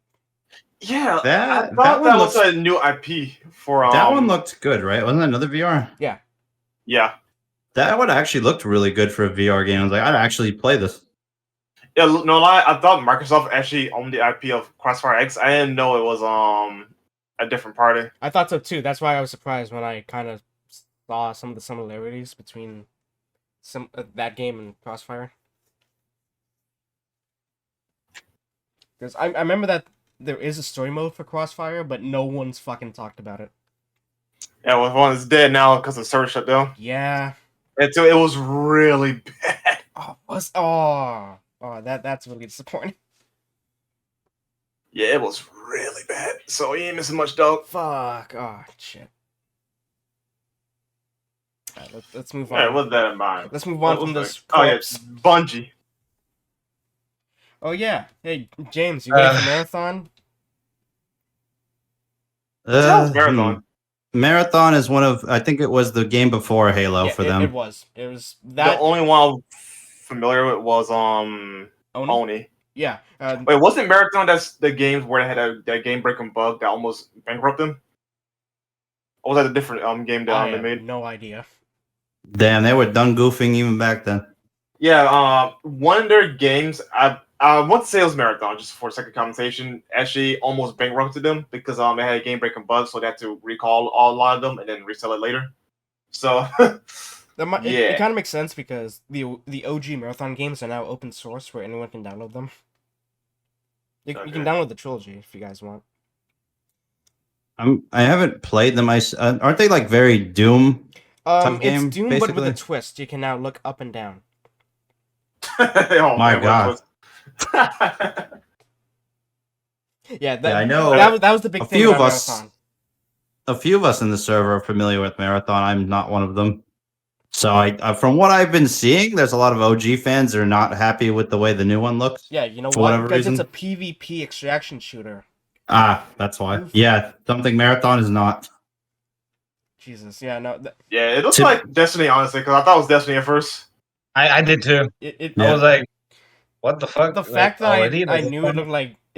Speaker 1: Yeah, that was a new IP for
Speaker 4: that one looked good, right? Wasn't that another VR?
Speaker 3: Yeah.
Speaker 1: Yeah.
Speaker 4: That one actually looked really good for a VR game. I was like, I'd actually play this.
Speaker 1: Yeah, no lie, I thought Microsoft actually owned the IP of Crossfire X. I didn't know it was a different party.
Speaker 3: I thought so too. That's why I was surprised when I kind of saw some of the similarities between that game and Crossfire. Because I remember that there is a story mode for Crossfire, but no one's fucking talked about it.
Speaker 1: Yeah, well, one is dead now because the server shut down.
Speaker 3: Yeah.
Speaker 1: And so it was really bad.
Speaker 3: That's really disappointing.
Speaker 1: Yeah, it was really bad. So he ain't missing much, dog.
Speaker 3: Fuck. Oh, shit. Alright, let's move on.
Speaker 1: Yeah, with that in mind.
Speaker 3: Let's move on from this.
Speaker 1: Oh, yeah, Bungie.
Speaker 3: Oh, yeah. Hey, James, you ready for Marathon?
Speaker 1: Marathon.
Speaker 4: Marathon is one of, I think it was the game before Halo for them.
Speaker 3: It was that.
Speaker 1: The only one I'm familiar with was Oni.
Speaker 3: Yeah.
Speaker 1: Wait, wasn't Marathon that's the games where they had that game breaking bug that almost bankrupted them? Or was that a different game that they made?
Speaker 3: No idea.
Speaker 4: Damn, they were done goofing even back then.
Speaker 1: Yeah, one of their games, I want to say it was Marathon, just for a second commentation, actually almost bankrupted them because it had a game breaking bug, so they had to recall a lot of them and then resell it later. So
Speaker 3: it kind of makes sense because the OG Marathon games are now open source where anyone can download them. You can download the trilogy if you guys want.
Speaker 4: I haven't played them. Aren't they like very Doom type game?
Speaker 3: It's Doom,
Speaker 4: basically?
Speaker 3: but with a twist. You can now look up and down.
Speaker 1: Oh
Speaker 4: my god!
Speaker 3: I
Speaker 4: know.
Speaker 3: That was the big thing about Marathon.
Speaker 4: A few of us in the server are familiar with Marathon. I'm not one of them. So I from what I've been seeing, there's a lot of OG fans that are not happy with the way the new one looks.
Speaker 3: Yeah, you know what? Because it's a PvP extraction shooter.
Speaker 4: Ah, that's why. Yeah, something Marathon is not.
Speaker 3: Jesus, yeah, no.
Speaker 1: Yeah, it looks like Destiny, honestly, because I thought it was Destiny at first.
Speaker 2: I did too. I was like, what the fuck?
Speaker 3: The fact that I knew it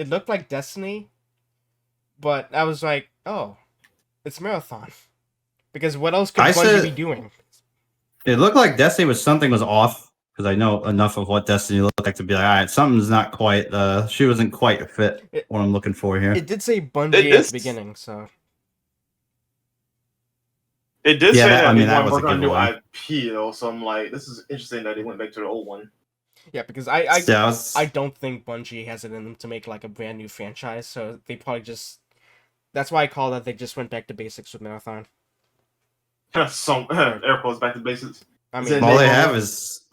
Speaker 3: looked like Destiny, but I was like, oh, it's Marathon. Because what else could Bungie be doing?
Speaker 4: It looked like Destiny was off, because I know enough of what Destiny looked like to be like, all right, something's not quite, she wasn't quite fit what I'm looking for here.
Speaker 3: It did say Bungie at the beginning, so.
Speaker 1: It did say that that was a good new IP, though, so I'm like, this is interesting that they went back to the old one.
Speaker 3: Yeah, because I don't think Bungie has it in them to make like a brand new franchise, so they probably just... That's why I call that they just went back to basics with Marathon.
Speaker 1: Some air quotes back to basics.
Speaker 4: I mean, all they have is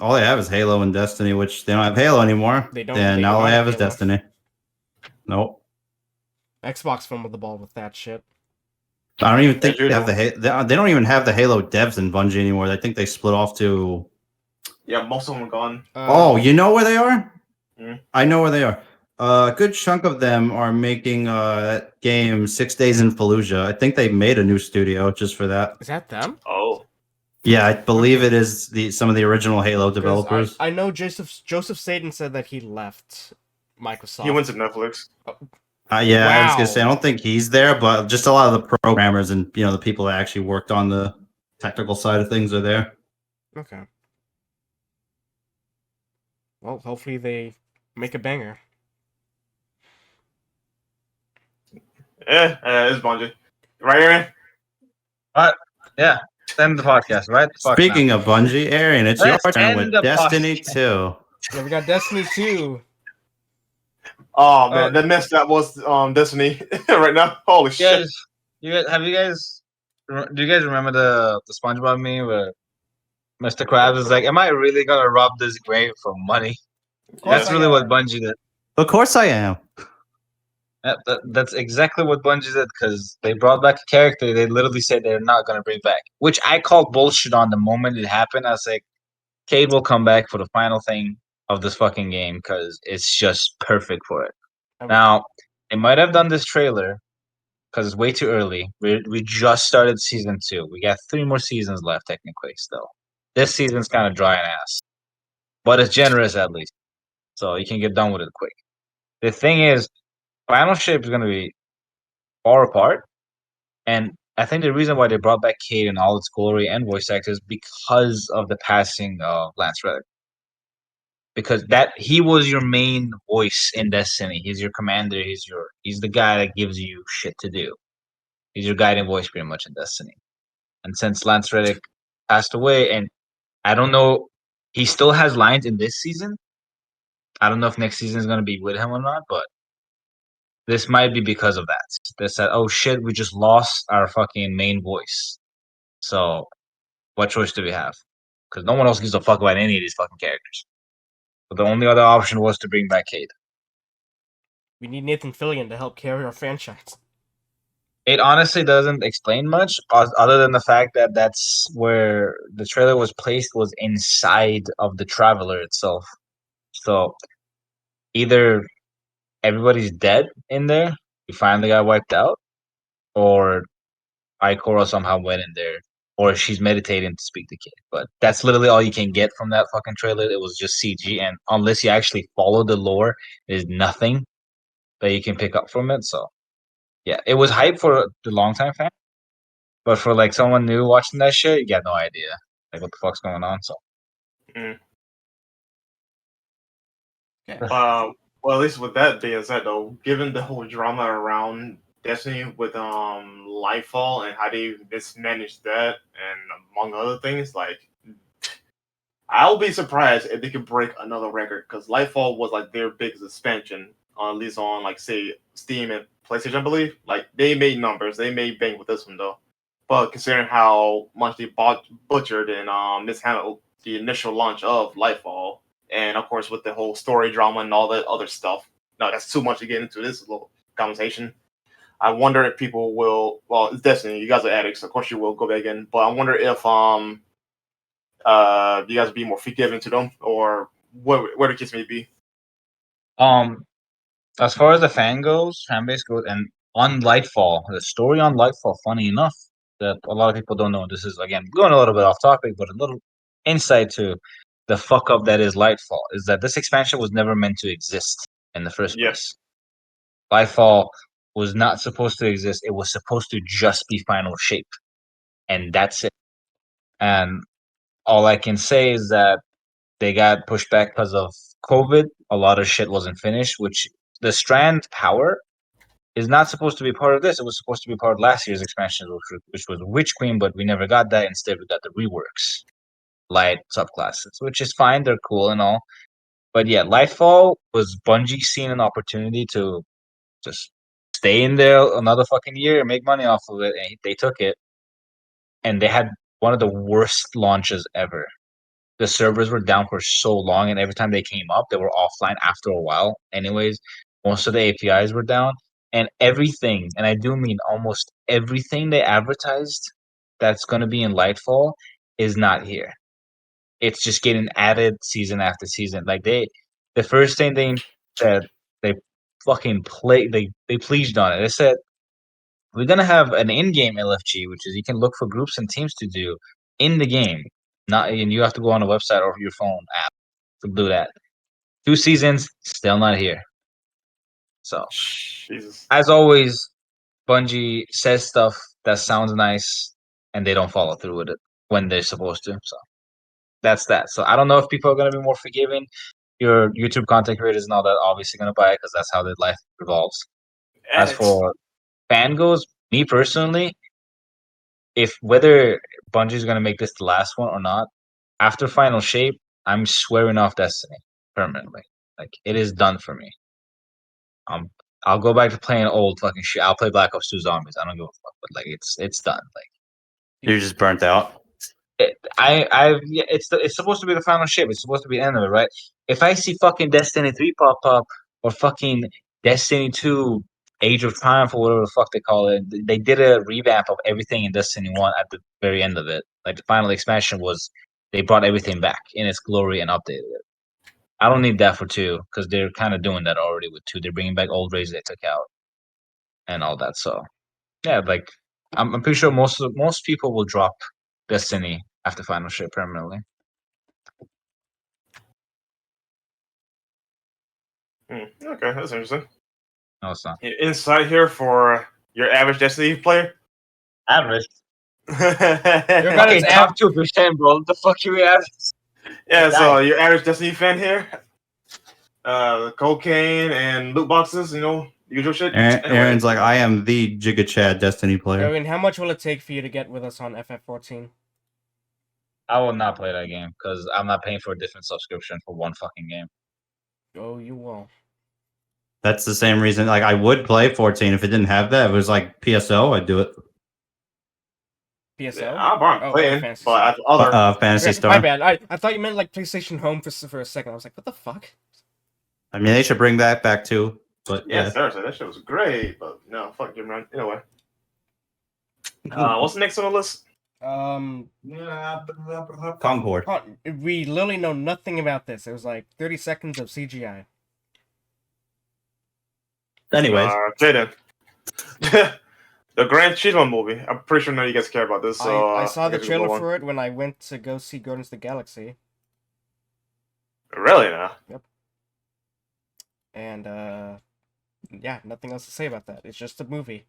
Speaker 4: Halo and Destiny, which they don't have Halo anymore.
Speaker 3: They don't.
Speaker 4: And all they have is Destiny. Nope.
Speaker 3: Xbox fumbled the ball with that shit.
Speaker 4: I don't even think they have they don't even have the Halo devs in Bungie anymore. I think they split off to.
Speaker 1: Yeah, most of them are gone.
Speaker 4: Oh, you know where they are?
Speaker 1: Mm-hmm.
Speaker 4: I know where they are. A good chunk of them are making that game 6 Days in Fallujah. I think they made a new studio just for that.
Speaker 3: Is that them?
Speaker 1: Oh.
Speaker 4: Yeah, I believe it is some of the original Halo developers.
Speaker 3: I know Joseph Staten said that he left Microsoft.
Speaker 1: He went to Netflix.
Speaker 4: Yeah, wow. I was gonna say I don't think he's there, but just a lot of the programmers and the people that actually worked on the technical side of things are there.
Speaker 3: Okay. Well, hopefully they make a banger.
Speaker 1: It's Bungie. Right, Aaron?
Speaker 2: Yeah. End the podcast, right?
Speaker 4: Speaking of Bungie, Aaron, it's your turn with Destiny 2.
Speaker 3: Yeah, we got Destiny 2.
Speaker 1: Oh man, the mess that was Destiny right now. Holy shit!
Speaker 2: Do you guys remember the SpongeBob meme where Mr. Krabs is like, "Am I really gonna rob this grave for money?" That's really what Bungie did.
Speaker 4: Of course I am.
Speaker 2: That's exactly what Bungie did, because they brought back a character they literally said they're not going to bring back, which I called bullshit on the moment it happened. I was like, Cade will come back for the final thing of this fucking game because it's just perfect for it. Now, they might have done this trailer because it's way too early. We just started season 2. We got 3 more seasons left, technically, still. This season's kind of dry and ass, but it's generous at least, so you can get done with it quick. The thing is, Final Shape is going to be far apart, and I think the reason why they brought back Cade in all its glory and voice actors is because of the passing of Lance Reddick. Because he was your main voice in Destiny. He's your commander. He's the guy that gives you shit to do. He's your guiding voice pretty much in Destiny. And since Lance Reddick passed away, and I don't know, he still has lines in this season. I don't know if next season is going to be with him or not, but this might be because of that. They said, "Oh shit, we just lost our fucking main voice. So, what choice do we have? Because no one else gives a fuck about any of these fucking characters. But the only other option was to bring back Cade.
Speaker 3: We need Nathan Fillion to help carry our franchise.
Speaker 2: It honestly doesn't explain much, other than the fact that that's where the trailer was placed, was inside of the Traveler itself. So either everybody's dead in there, we finally got wiped out, or Ikora somehow went in there, or she's meditating to speak to Kid. But that's literally all you can get from that fucking trailer. It was just CG, and unless you actually follow the lore, there's nothing that you can pick up from it. So yeah, it was hype for the longtime fan, but for like someone new watching that shit, you got no idea like what the fuck's going on. So
Speaker 1: well, at least with that being said, though, given the whole drama around Destiny with Lightfall and how they mismanaged that, and among other things, like I'll be surprised if they could break another record, because Lightfall was like their biggest expansion, at least on like say Steam and PlayStation, I believe. Like they made numbers, they made bank with this one though. But considering how much they butchered and mishandled the initial launch of Lightfall, and of course with the whole story drama and all that other stuff, no, that's too much to get into this little conversation. I wonder if people will. Well, it's Destiny. You guys are addicts, of course you will go back in. But I wonder if you guys would be more forgiving to them, or where the case may be.
Speaker 2: As far as the fan base goes, and on Lightfall, the story on Lightfall, funny enough, that a lot of people don't know. This is again going a little bit off topic, but a little insight to the fuck up that is Lightfall is that this expansion was never meant to exist in the first place. Lightfall was not supposed to exist. It was supposed to just be Final Shape, and that's it. And all I can say is that they got pushed back because of COVID. A lot of shit wasn't finished, which the Strand power is not supposed to be part of this. It was supposed to be part of last year's expansion, which was Witch Queen, but we never got that. Instead, we got the reworks, light subclasses, which is fine. They're cool and all. But yeah, Lightfall was Bungie seeing an opportunity to just stay in there another fucking year and make money off of it, and they took it. And they had one of the worst launches ever. The servers were down for so long, and every time they came up, they were offline after a while. Anyways, most of the APIs were down, and everything, and I do mean almost everything they advertised that's going to be in Lightfall is not here. It's just getting added season after season. Like the first thing they said, they fucking they pleased on it. They said, we're gonna have an in-game LFG, which is you can look for groups and teams to do in the game. Not, and you have to go on a website or your phone app to do that. 2 seasons, still not here. So,
Speaker 1: Jesus.
Speaker 2: As always, Bungie says stuff that sounds nice, and they don't follow through with it when they're supposed to. So that's that. So I don't know if people are gonna be more forgiving. Your YouTube content creators and all that obviously gonna buy it because that's how their life revolves. As for fan goes, me personally, if whether Bungie's gonna make this the last one or not, after Final Shape, I'm swearing off Destiny permanently. Like it is done for me. I'll go back to playing old fucking shit. I'll play Black Ops 2 Zombies. I don't give a fuck, but like it's done. Like
Speaker 4: you're just burnt out.
Speaker 2: It's supposed to be the Final Shape. It's supposed to be the end of it, right? If I see fucking Destiny 3 pop up or fucking Destiny 2 Age of Triumph or whatever the fuck they call it, they did a revamp of everything in Destiny 1 at the very end of it. Like the final expansion was, they brought everything back in its glory and updated it. I don't need that for 2 because they're kind of doing that already with 2. They're bringing back old raids they took out and all that. So yeah, like I'm pretty sure most people will drop Destiny after Final Shape permanently.
Speaker 1: Okay, that's interesting.
Speaker 2: No, it's not.
Speaker 1: Insight here for your average Destiny player.
Speaker 2: Average.
Speaker 3: You're gonna
Speaker 2: top 2%, bro. What the fuck you average?
Speaker 1: Yeah, so your average Destiny fan here. Cocaine and loot boxes, usual shit.
Speaker 4: Aaron's like, I am the Giga Chad Destiny player.
Speaker 3: Erwin, how much will it take for you to get with us on FF14?
Speaker 2: I will not play that game because I'm not paying for a different subscription for one fucking game.
Speaker 3: Oh, you will.
Speaker 4: That's the same reason. Like, I would play 14 if it didn't have that. If it was like PSO, I'd do it.
Speaker 3: PSO?
Speaker 1: Yeah, I'm playing,
Speaker 3: Fantasy
Speaker 1: but
Speaker 3: Star.
Speaker 1: other
Speaker 4: Fantasy Star.
Speaker 3: My bad. I thought you meant like PlayStation Home for a second. I was like, what the fuck?
Speaker 4: I mean, they should bring that back too. But
Speaker 1: yeah, seriously, that shit was great. But no, fuck Jim Ryan. Anyway, what's the next on the list?
Speaker 4: Concord.
Speaker 3: We literally know nothing about this. It was like 30 seconds of CGI.
Speaker 4: Anyways,
Speaker 1: Jaden. The Grand Achievement movie. I'm pretty sure none of you guys care about this. So
Speaker 3: I saw the trailer for it when I went to go see Guardians of the Galaxy.
Speaker 1: Really now?
Speaker 3: Yep. And yeah, nothing else to say about that. It's just a movie.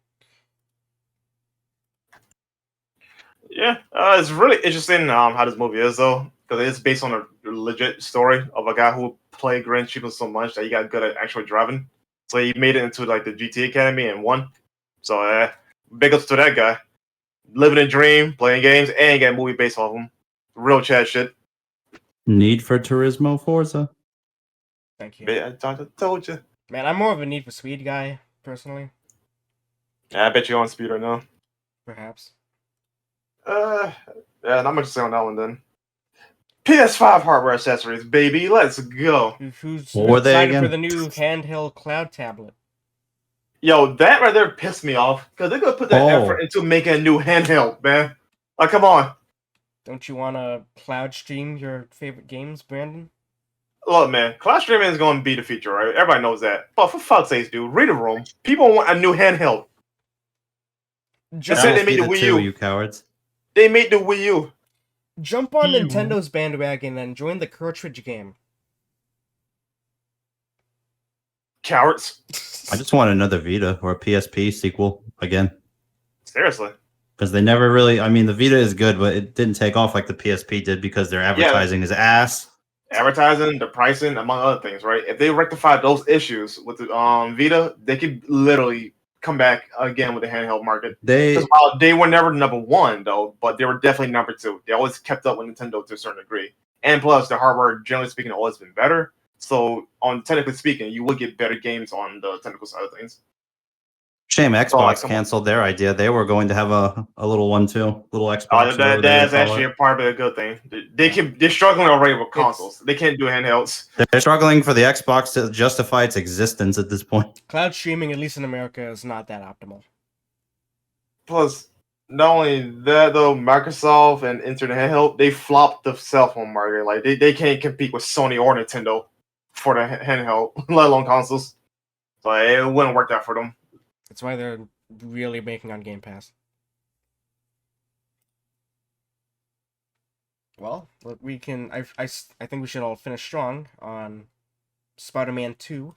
Speaker 1: Yeah, it's really interesting how this movie is though, because it's based on a legit story of a guy who played Grand Achievement so much that he got good at actually driving. So he made it into like the GT Academy and won. So big ups to that guy. Living a dream, playing games, and getting a movie based off him. Real Chad shit.
Speaker 4: Need for Turismo Forza.
Speaker 3: Thank you.
Speaker 1: I told you.
Speaker 3: Man, I'm more of a Need for Speed guy, personally.
Speaker 1: Yeah, I bet you're on speed right now.
Speaker 3: Perhaps.
Speaker 1: Yeah, not much to say on that one then. PS5 hardware accessories, baby. Let's go.
Speaker 3: Who's excited for the new handheld cloud tablet?
Speaker 1: Yo, that right there pissed me off because they're gonna put that effort into making a new handheld, man. Like, come on.
Speaker 3: Don't you want to cloud stream your favorite games, Brandon?
Speaker 1: Look, man, cloud streaming is going to be the future, right? Everybody knows that. But for fuck's sake, dude, read the room. People want a new handheld.
Speaker 4: Just they made the Wii U. You cowards.
Speaker 1: They made the Wii U.
Speaker 3: Jump on Nintendo's bandwagon and join the cartridge game.
Speaker 1: Cowards.
Speaker 4: I just want another Vita or a PSP sequel again.
Speaker 1: Seriously.
Speaker 4: Because they never really... I mean, the Vita is good, but it didn't take off like the PSP did because their advertising is ass.
Speaker 1: Advertising, the pricing, among other things, right? If they rectify those issues with the Vita, they could literally come back again with the handheld market. While they were never number one, though, but they were definitely number two. They always kept up with Nintendo to a certain degree. And plus, the hardware, generally speaking, always been better. So, technically speaking, you would get better games on the technical side of things.
Speaker 4: Shame Xbox canceled their idea. They were going to have a little one too, little Xbox.
Speaker 1: That's actually a part of a good thing. They're struggling already with consoles. They can't do handhelds.
Speaker 4: They're struggling for the Xbox to justify its existence at this point.
Speaker 3: Cloud streaming, at least in America, is not that optimal.
Speaker 1: Plus, not only that though, Microsoft and Internet Handheld, they flopped the cell phone market. Like they can't compete with Sony or Nintendo for the handheld, let alone consoles. So it wouldn't work out for them.
Speaker 3: That's why they're really making on Game Pass. Well, we can. I think we should all finish strong on Spider-Man 2.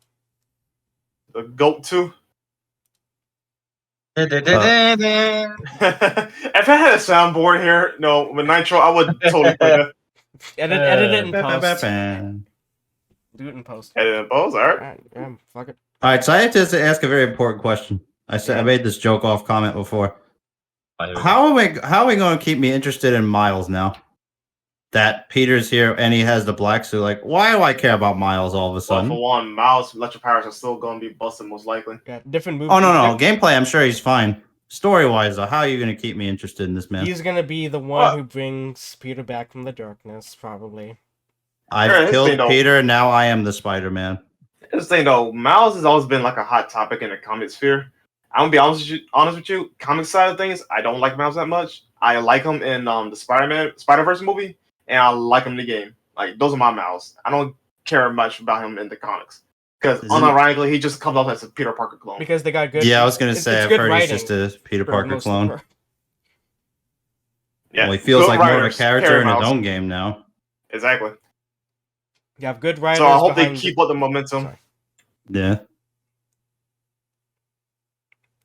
Speaker 1: The GOAT 2. If I had a soundboard here, no, with Nitro, I would totally play that.
Speaker 3: Edit it in post. Do it in post.
Speaker 1: Edit it in post, alright.
Speaker 3: Fuck it.
Speaker 4: Alright, so I have to ask a very important question. I made this joke off comment before. How are we going to keep me interested in Miles now? That Peter's here and he has the black suit. Like, why do I care about Miles all of a sudden?
Speaker 1: Well, for one, Miles' electric powers are still going to be busted most likely.
Speaker 3: Yeah, different moves.
Speaker 4: Oh no! Gameplay, I'm sure he's fine. Story-wise, though, how are you going to keep me interested in this man?
Speaker 3: He's going to be the one who brings Peter back from the darkness, probably.
Speaker 4: I've killed Peter. Now I am the Spider-Man.
Speaker 1: This thing though, Miles has always been like a hot topic in the comic sphere. I'm gonna be honest with you. Comic side of things, I don't like Miles that much. I like him in the Spider-Verse movie, and I like him in the game. Like those are my Miles. I don't care much about him in the comics because unironically he just comes off as a Peter Parker clone.
Speaker 3: Because they got good.
Speaker 4: Yeah, I was gonna say I've heard he's just a Peter Parker clone. Yeah, well, he feels like more of a character in his own game now.
Speaker 1: Exactly.
Speaker 3: You have good writers.
Speaker 1: So I hope they keep up the momentum.
Speaker 3: Sorry.
Speaker 4: Yeah.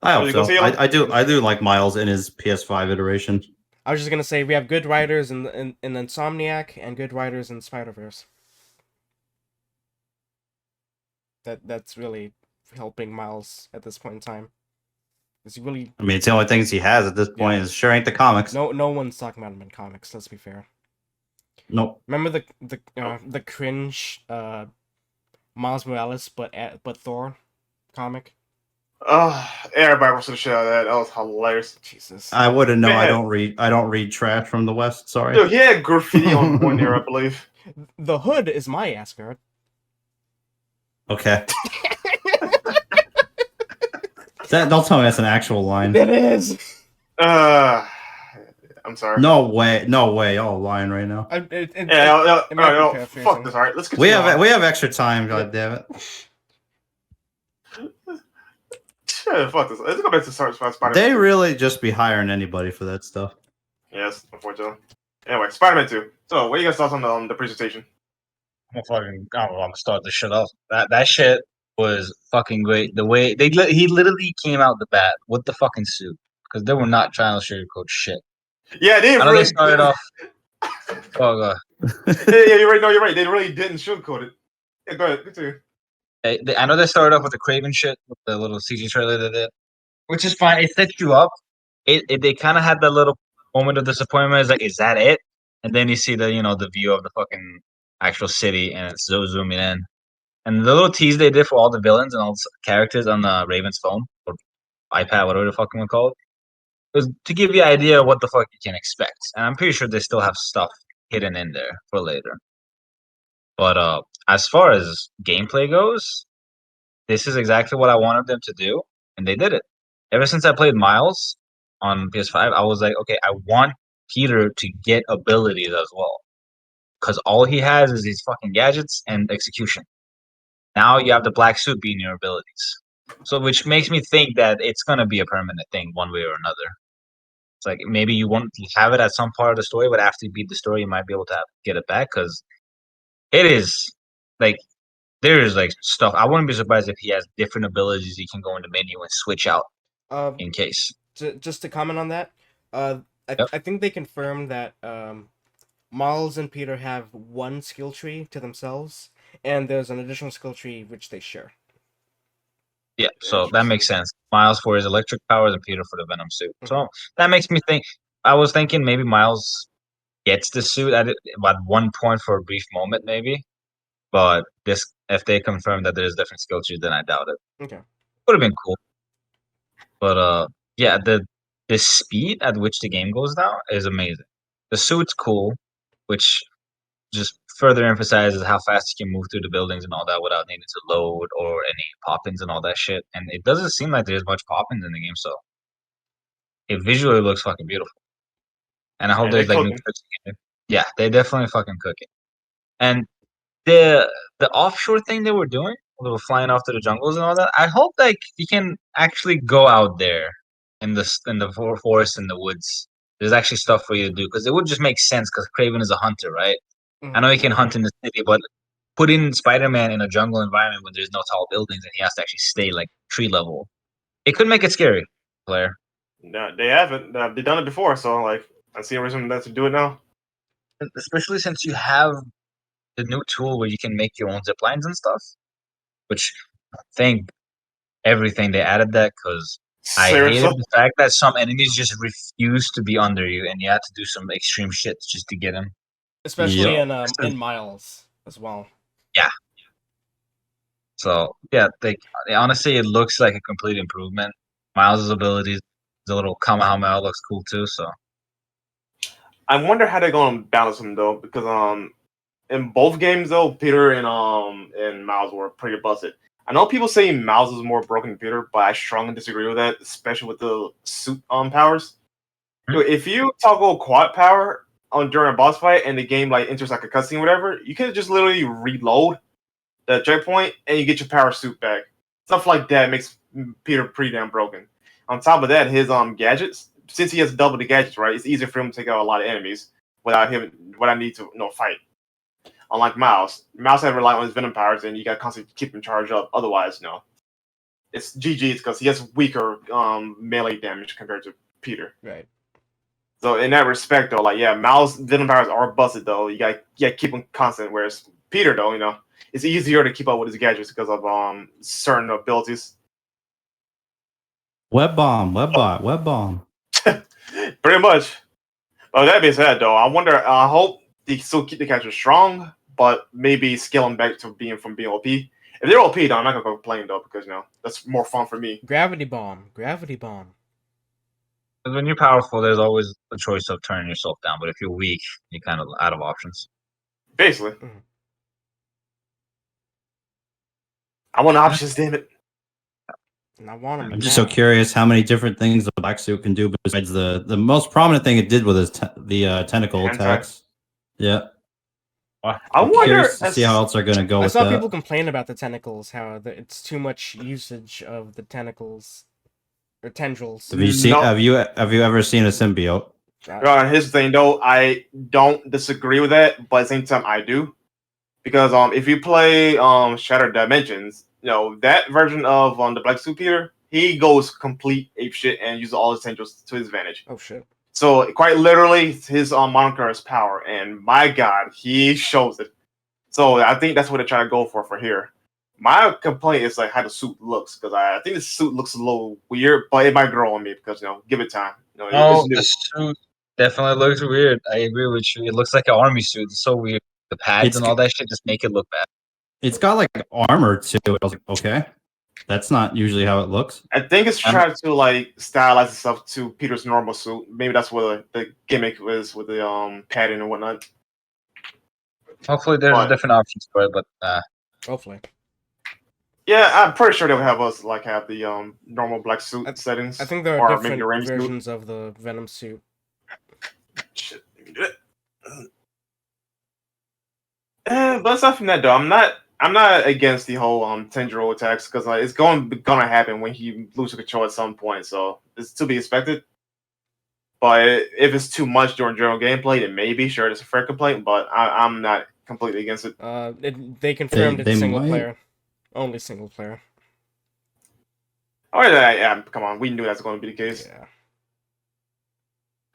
Speaker 4: I hope so. I do like Miles in his PS5 iteration.
Speaker 3: I was just gonna say we have good writers in Insomniac and good writers in Spider-Verse. That's really helping Miles at this point in time. Is he really?
Speaker 4: I mean, it's the only things he has at this point. Yeah. Is sure ain't the comics.
Speaker 3: No one's talking about him in comics. Let's be fair.
Speaker 4: Nope.
Speaker 3: Remember the cringe Miles Morales, but Thor. comic.
Speaker 1: Everybody wants to show that. That was hilarious.
Speaker 3: Jesus.
Speaker 4: I wouldn't know. I don't read trash from the West. Sorry.
Speaker 1: Dude, he had graffiti on one here, I believe.
Speaker 3: The hood is my Asgard.
Speaker 4: Okay. Don't tell me that's an actual line.
Speaker 3: It is.
Speaker 1: I'm sorry.
Speaker 4: No way. Y'all lying right now.
Speaker 1: Fuck this. All right, let's
Speaker 4: continue. We have extra time. God damn it.
Speaker 1: Fuck this. Let's go back to Spider-Man.
Speaker 4: They really just be hiring anybody for that stuff.
Speaker 1: Yes, unfortunately. Anyway, Spider-Man 2. So, what are you guys' thoughts on the presentation?
Speaker 2: I'm gonna start this shit off. That shit was fucking great. The way he literally came out the bat with the fucking suit because they were not trying to sugarcoat shit.
Speaker 1: Yeah, they
Speaker 2: started off. Oh god.
Speaker 1: Yeah, you're right. No, you're right. They really didn't sugarcoat it. Yeah, go ahead. Continue.
Speaker 2: I know they started off with the Kraven shit with the little CG trailer they did, which is fine. It sets you up. They kind of had that little moment of disappointment. It's like, is that it? And then you see the view of the fucking actual city, and it's zooming in. And the little tease they did for all the villains and all the characters on the Raven's phone or iPad, whatever the fuck you want to call it, was to give you an idea of what the fuck you can expect. And I'm pretty sure they still have stuff hidden in there for later. But as far as gameplay goes, this is exactly what I wanted them to do, and they did it. Ever since I played Miles on PS5, I was like, okay, I want Peter to get abilities as well. Because all he has is these fucking gadgets and execution. Now you have the black suit being your abilities. So which makes me think that it's going to be a permanent thing one way or another. It's like maybe you won't have it at some part of the story, but after you beat the story, you might be able to get it back because it is like there's like stuff. I wouldn't be surprised if he has different abilities he can go in the menu and switch out in case.
Speaker 3: Just to comment on that, I think they confirmed that Miles and Peter have one skill tree to themselves, and there's an additional skill tree which they share.
Speaker 2: Yeah, so that makes sense. Miles for his electric powers and Peter for the Venom suit. Mm-hmm. So that makes me think. I was thinking maybe Miles gets the suit at one point for a brief moment, maybe. But if they confirm that there's different skill trees, then I doubt it.
Speaker 3: Okay,
Speaker 2: would have been cool. But yeah, the speed at which the game goes now is amazing. The suit's cool, which just further emphasizes how fast you can move through the buildings and all that without needing to load or any pop-ins and all that shit. And it doesn't seem like there's much pop-ins in the game, so it visually looks fucking beautiful. And I hope there's like new tricks in it. Yeah, they definitely fucking cook it. And the offshore thing they were doing, they were flying off to the jungles and all that. I hope like you can actually go out there in the forest and the woods. There's actually stuff for you to do because it would just make sense because Kraven is a hunter, right? Mm-hmm. I know he can hunt in the city, but putting Spider-Man in a jungle environment when there's no tall buildings and he has to actually stay like tree level, it could make it scary, player.
Speaker 1: No, they haven't. They've done it before, so like I see a reason to do it now.
Speaker 2: Especially since you have the new tool where you can make your own zip lines and stuff, which thank everything they added that because I hated the fact that some enemies just refuse to be under you and you had to do some extreme shit just to get them.
Speaker 3: Especially in Miles as well.
Speaker 2: Yeah. So yeah, honestly, it looks like a complete improvement. Miles' abilities, the little Kamehameha looks cool too. So
Speaker 1: I wonder how they're going to balance them though, because in both games though, Peter and Miles were pretty busted. I know people say Miles is more broken than Peter, but I strongly disagree with that, especially with the suit powers. Mm-hmm. If you toggle quad power during a boss fight and the game like enters like a cutscene or whatever, you can just literally reload the checkpoint and you get your power suit back. Stuff like that makes Peter pretty damn broken. On top of that, his gadgets, since he has double the gadgets, right, it's easier for him to take out a lot of enemies without need to fight. Unlike Miles had to rely on his Venom powers, and you got to constantly keep him charged up. Otherwise, it's GG's because he has weaker melee damage compared to Peter.
Speaker 3: Right.
Speaker 1: So in that respect, though, Miles' Venom powers are busted though. You got to keep them constant. Whereas Peter, though, it's easier to keep up with his gadgets because of certain abilities.
Speaker 4: Web bomb.
Speaker 1: Pretty much. But that being said, though, I hope they still keep the character strong, but maybe scale him back to being OP. If they're OP, though, I'm not gonna complain though because that's more fun for me.
Speaker 3: Gravity bomb. Because
Speaker 2: when you're powerful, there's always the choice of turning yourself down. But if you're weak, you're kind of out of options.
Speaker 1: Basically, I want options. Damn it!
Speaker 3: And I want them.
Speaker 4: I'm just so curious how many different things the black suit can do besides the most prominent thing it did with his the tentacle attacks. Yeah.
Speaker 1: I wonder
Speaker 4: to see how else they're gonna go.
Speaker 3: I
Speaker 4: with
Speaker 3: saw
Speaker 4: that.
Speaker 3: people complain about the tentacles, how it's too much usage of the tentacles or tendrils.
Speaker 4: Have you seen? Have you ever seen a symbiote?
Speaker 1: Here's the thing, though. I don't disagree with that, but at the same time, I do because if you play Shattered Dimensions, that version of the Black Suit Peter, he goes complete apeshit and uses all his tendrils to his advantage.
Speaker 3: Oh shit!
Speaker 1: So quite literally, his moniker is power, and my God, he shows it. So I think that's what they're trying to go for here. My complaint is like how the suit looks because I think the suit looks a little weird, but it might grow on me because give it time.
Speaker 2: The suit definitely looks weird. I agree with you. It looks like an army suit. It's so weird. The pads and all that shit just make it look bad.
Speaker 4: It's got like armor too. I was like, okay, that's not usually how it looks.
Speaker 1: I think it's trying to like stylize itself to Peter's normal suit. Maybe that's what the gimmick is with the padding and whatnot.
Speaker 2: Hopefully, there's different options for it, but
Speaker 3: hopefully.
Speaker 1: Yeah, I'm pretty sure they'll have us have the normal black suit settings.
Speaker 3: I think there are different versions of the Venom suit.
Speaker 1: Shit, let me do it. But aside from that, though, I'm not against the whole tendril attacks because it's gonna happen when he loses control at some point. So it's to be expected. But if it's too much during general gameplay, then maybe sure it's a fair complaint. But I'm not completely against it.
Speaker 3: They confirmed it's single player, only single player.
Speaker 1: Oh yeah, come on, we knew that's going to be the case.
Speaker 3: Yeah.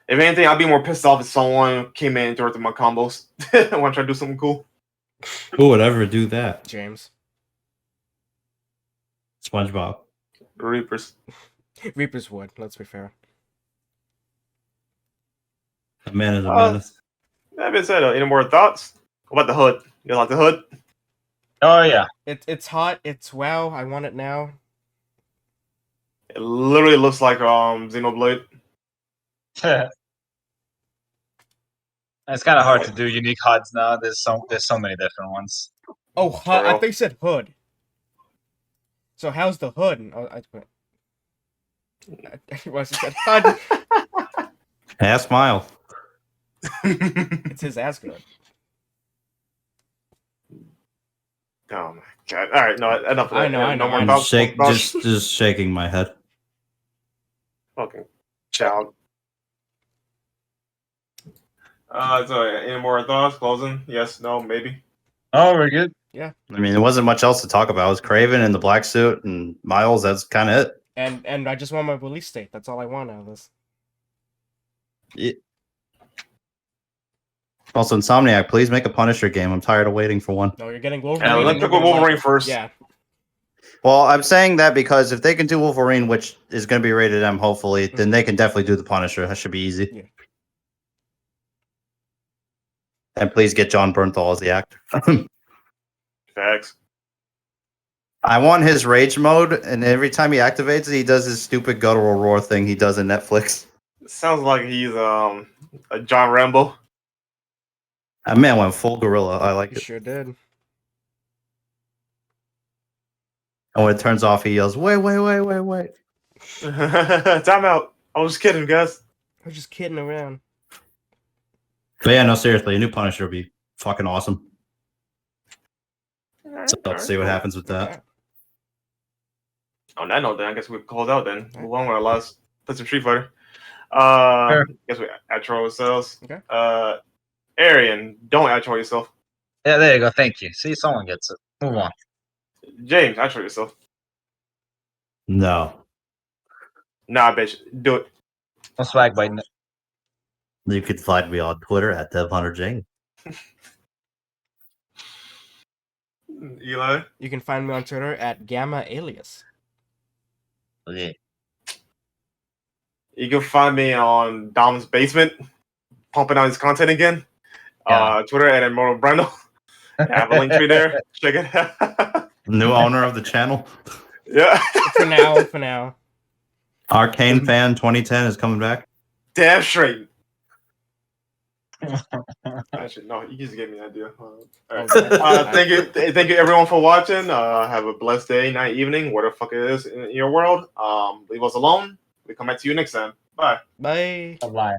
Speaker 1: If anything, I'd be more pissed off if someone came in and interrupted my combos. I want to try to do something cool.
Speaker 4: Who would ever do that?
Speaker 3: James.
Speaker 4: SpongeBob.
Speaker 1: Reapers.
Speaker 3: Reapers would. Let's be fair.
Speaker 4: The man is a menace.
Speaker 1: That being said, any more thoughts? What about the hood? You like the hood?
Speaker 2: Oh yeah.
Speaker 3: It's hot. It's wow. I want it now.
Speaker 1: It literally looks like Xenoblade.
Speaker 2: It's kind of hard to do unique HUDs now. There's so many different ones.
Speaker 3: Oh, HUD. I think you said hood. So how's the hood? Oh, I said HUD.
Speaker 4: Hey, smile.
Speaker 3: It's his Asgard.
Speaker 1: Oh my God! All right, no, enough.
Speaker 3: I know.
Speaker 4: I'm just shaking my head.
Speaker 1: Fucking child. So any more thoughts? Closing? Yes, no, maybe.
Speaker 2: Oh, we're good.
Speaker 3: Yeah.
Speaker 4: I mean, there wasn't much else to talk about. It was Kraven in the black suit and Miles. That's kind of it.
Speaker 3: And I just want my release date. That's all I want out of this.
Speaker 4: Yeah. Also, Insomniac, please make a Punisher game. I'm tired of waiting for one.
Speaker 3: No, you're getting Wolverine.
Speaker 1: Let's pick Wolverine first.
Speaker 3: Yeah.
Speaker 4: Well, I'm saying that because if they can do Wolverine, which is going to be rated M, hopefully, then they can definitely do the Punisher. That should be easy.
Speaker 3: Yeah.
Speaker 4: And please get John Bernthal as the actor.
Speaker 1: Facts.
Speaker 4: I want his rage mode, and every time he activates it, he does his stupid guttural roar thing he does in Netflix.
Speaker 1: Sounds like he's a John Rambo.
Speaker 4: That man went full gorilla. I like it.
Speaker 3: Sure did.
Speaker 4: And when it turns off, he yells, wait.
Speaker 1: Time out. I was just kidding, guys.
Speaker 3: I was just kidding around.
Speaker 4: But yeah, no, seriously, a new Punisher would be fucking awesome. So let's see what happens with that.
Speaker 3: Yeah.
Speaker 1: On that note, then I guess we close out. Then move on with our last play some Street Fighter.
Speaker 2: Sure.
Speaker 1: Guess we outro ourselves.
Speaker 3: Okay.
Speaker 1: Arian, don't outro yourself.
Speaker 2: Yeah, there you go. Thank you. See, someone gets it. Move on.
Speaker 1: James, outro yourself.
Speaker 4: No.
Speaker 1: Nah, bitch, do it.
Speaker 2: No swag biting it.
Speaker 4: You can find me on Twitter at DevilHunterJames.
Speaker 1: Eli?
Speaker 3: You can find me on Twitter at Gamma Alias.
Speaker 2: Okay.
Speaker 1: You can find me on Dom's basement, pumping out his content again.
Speaker 2: Yeah.
Speaker 1: Twitter at ImmortalBrandel. I have a link tree there. Check it out.
Speaker 4: New owner of the channel.
Speaker 1: Yeah.
Speaker 3: For now.
Speaker 4: Arcane fan 2010 is coming back.
Speaker 1: Damn straight. Actually, no, you just gave me an idea. Right. Thank you everyone for watching. Have a blessed day, night, evening, whatever the fuck it is in your world. Leave us alone. We come back to you next time. Bye.
Speaker 3: Bye.
Speaker 2: Bye.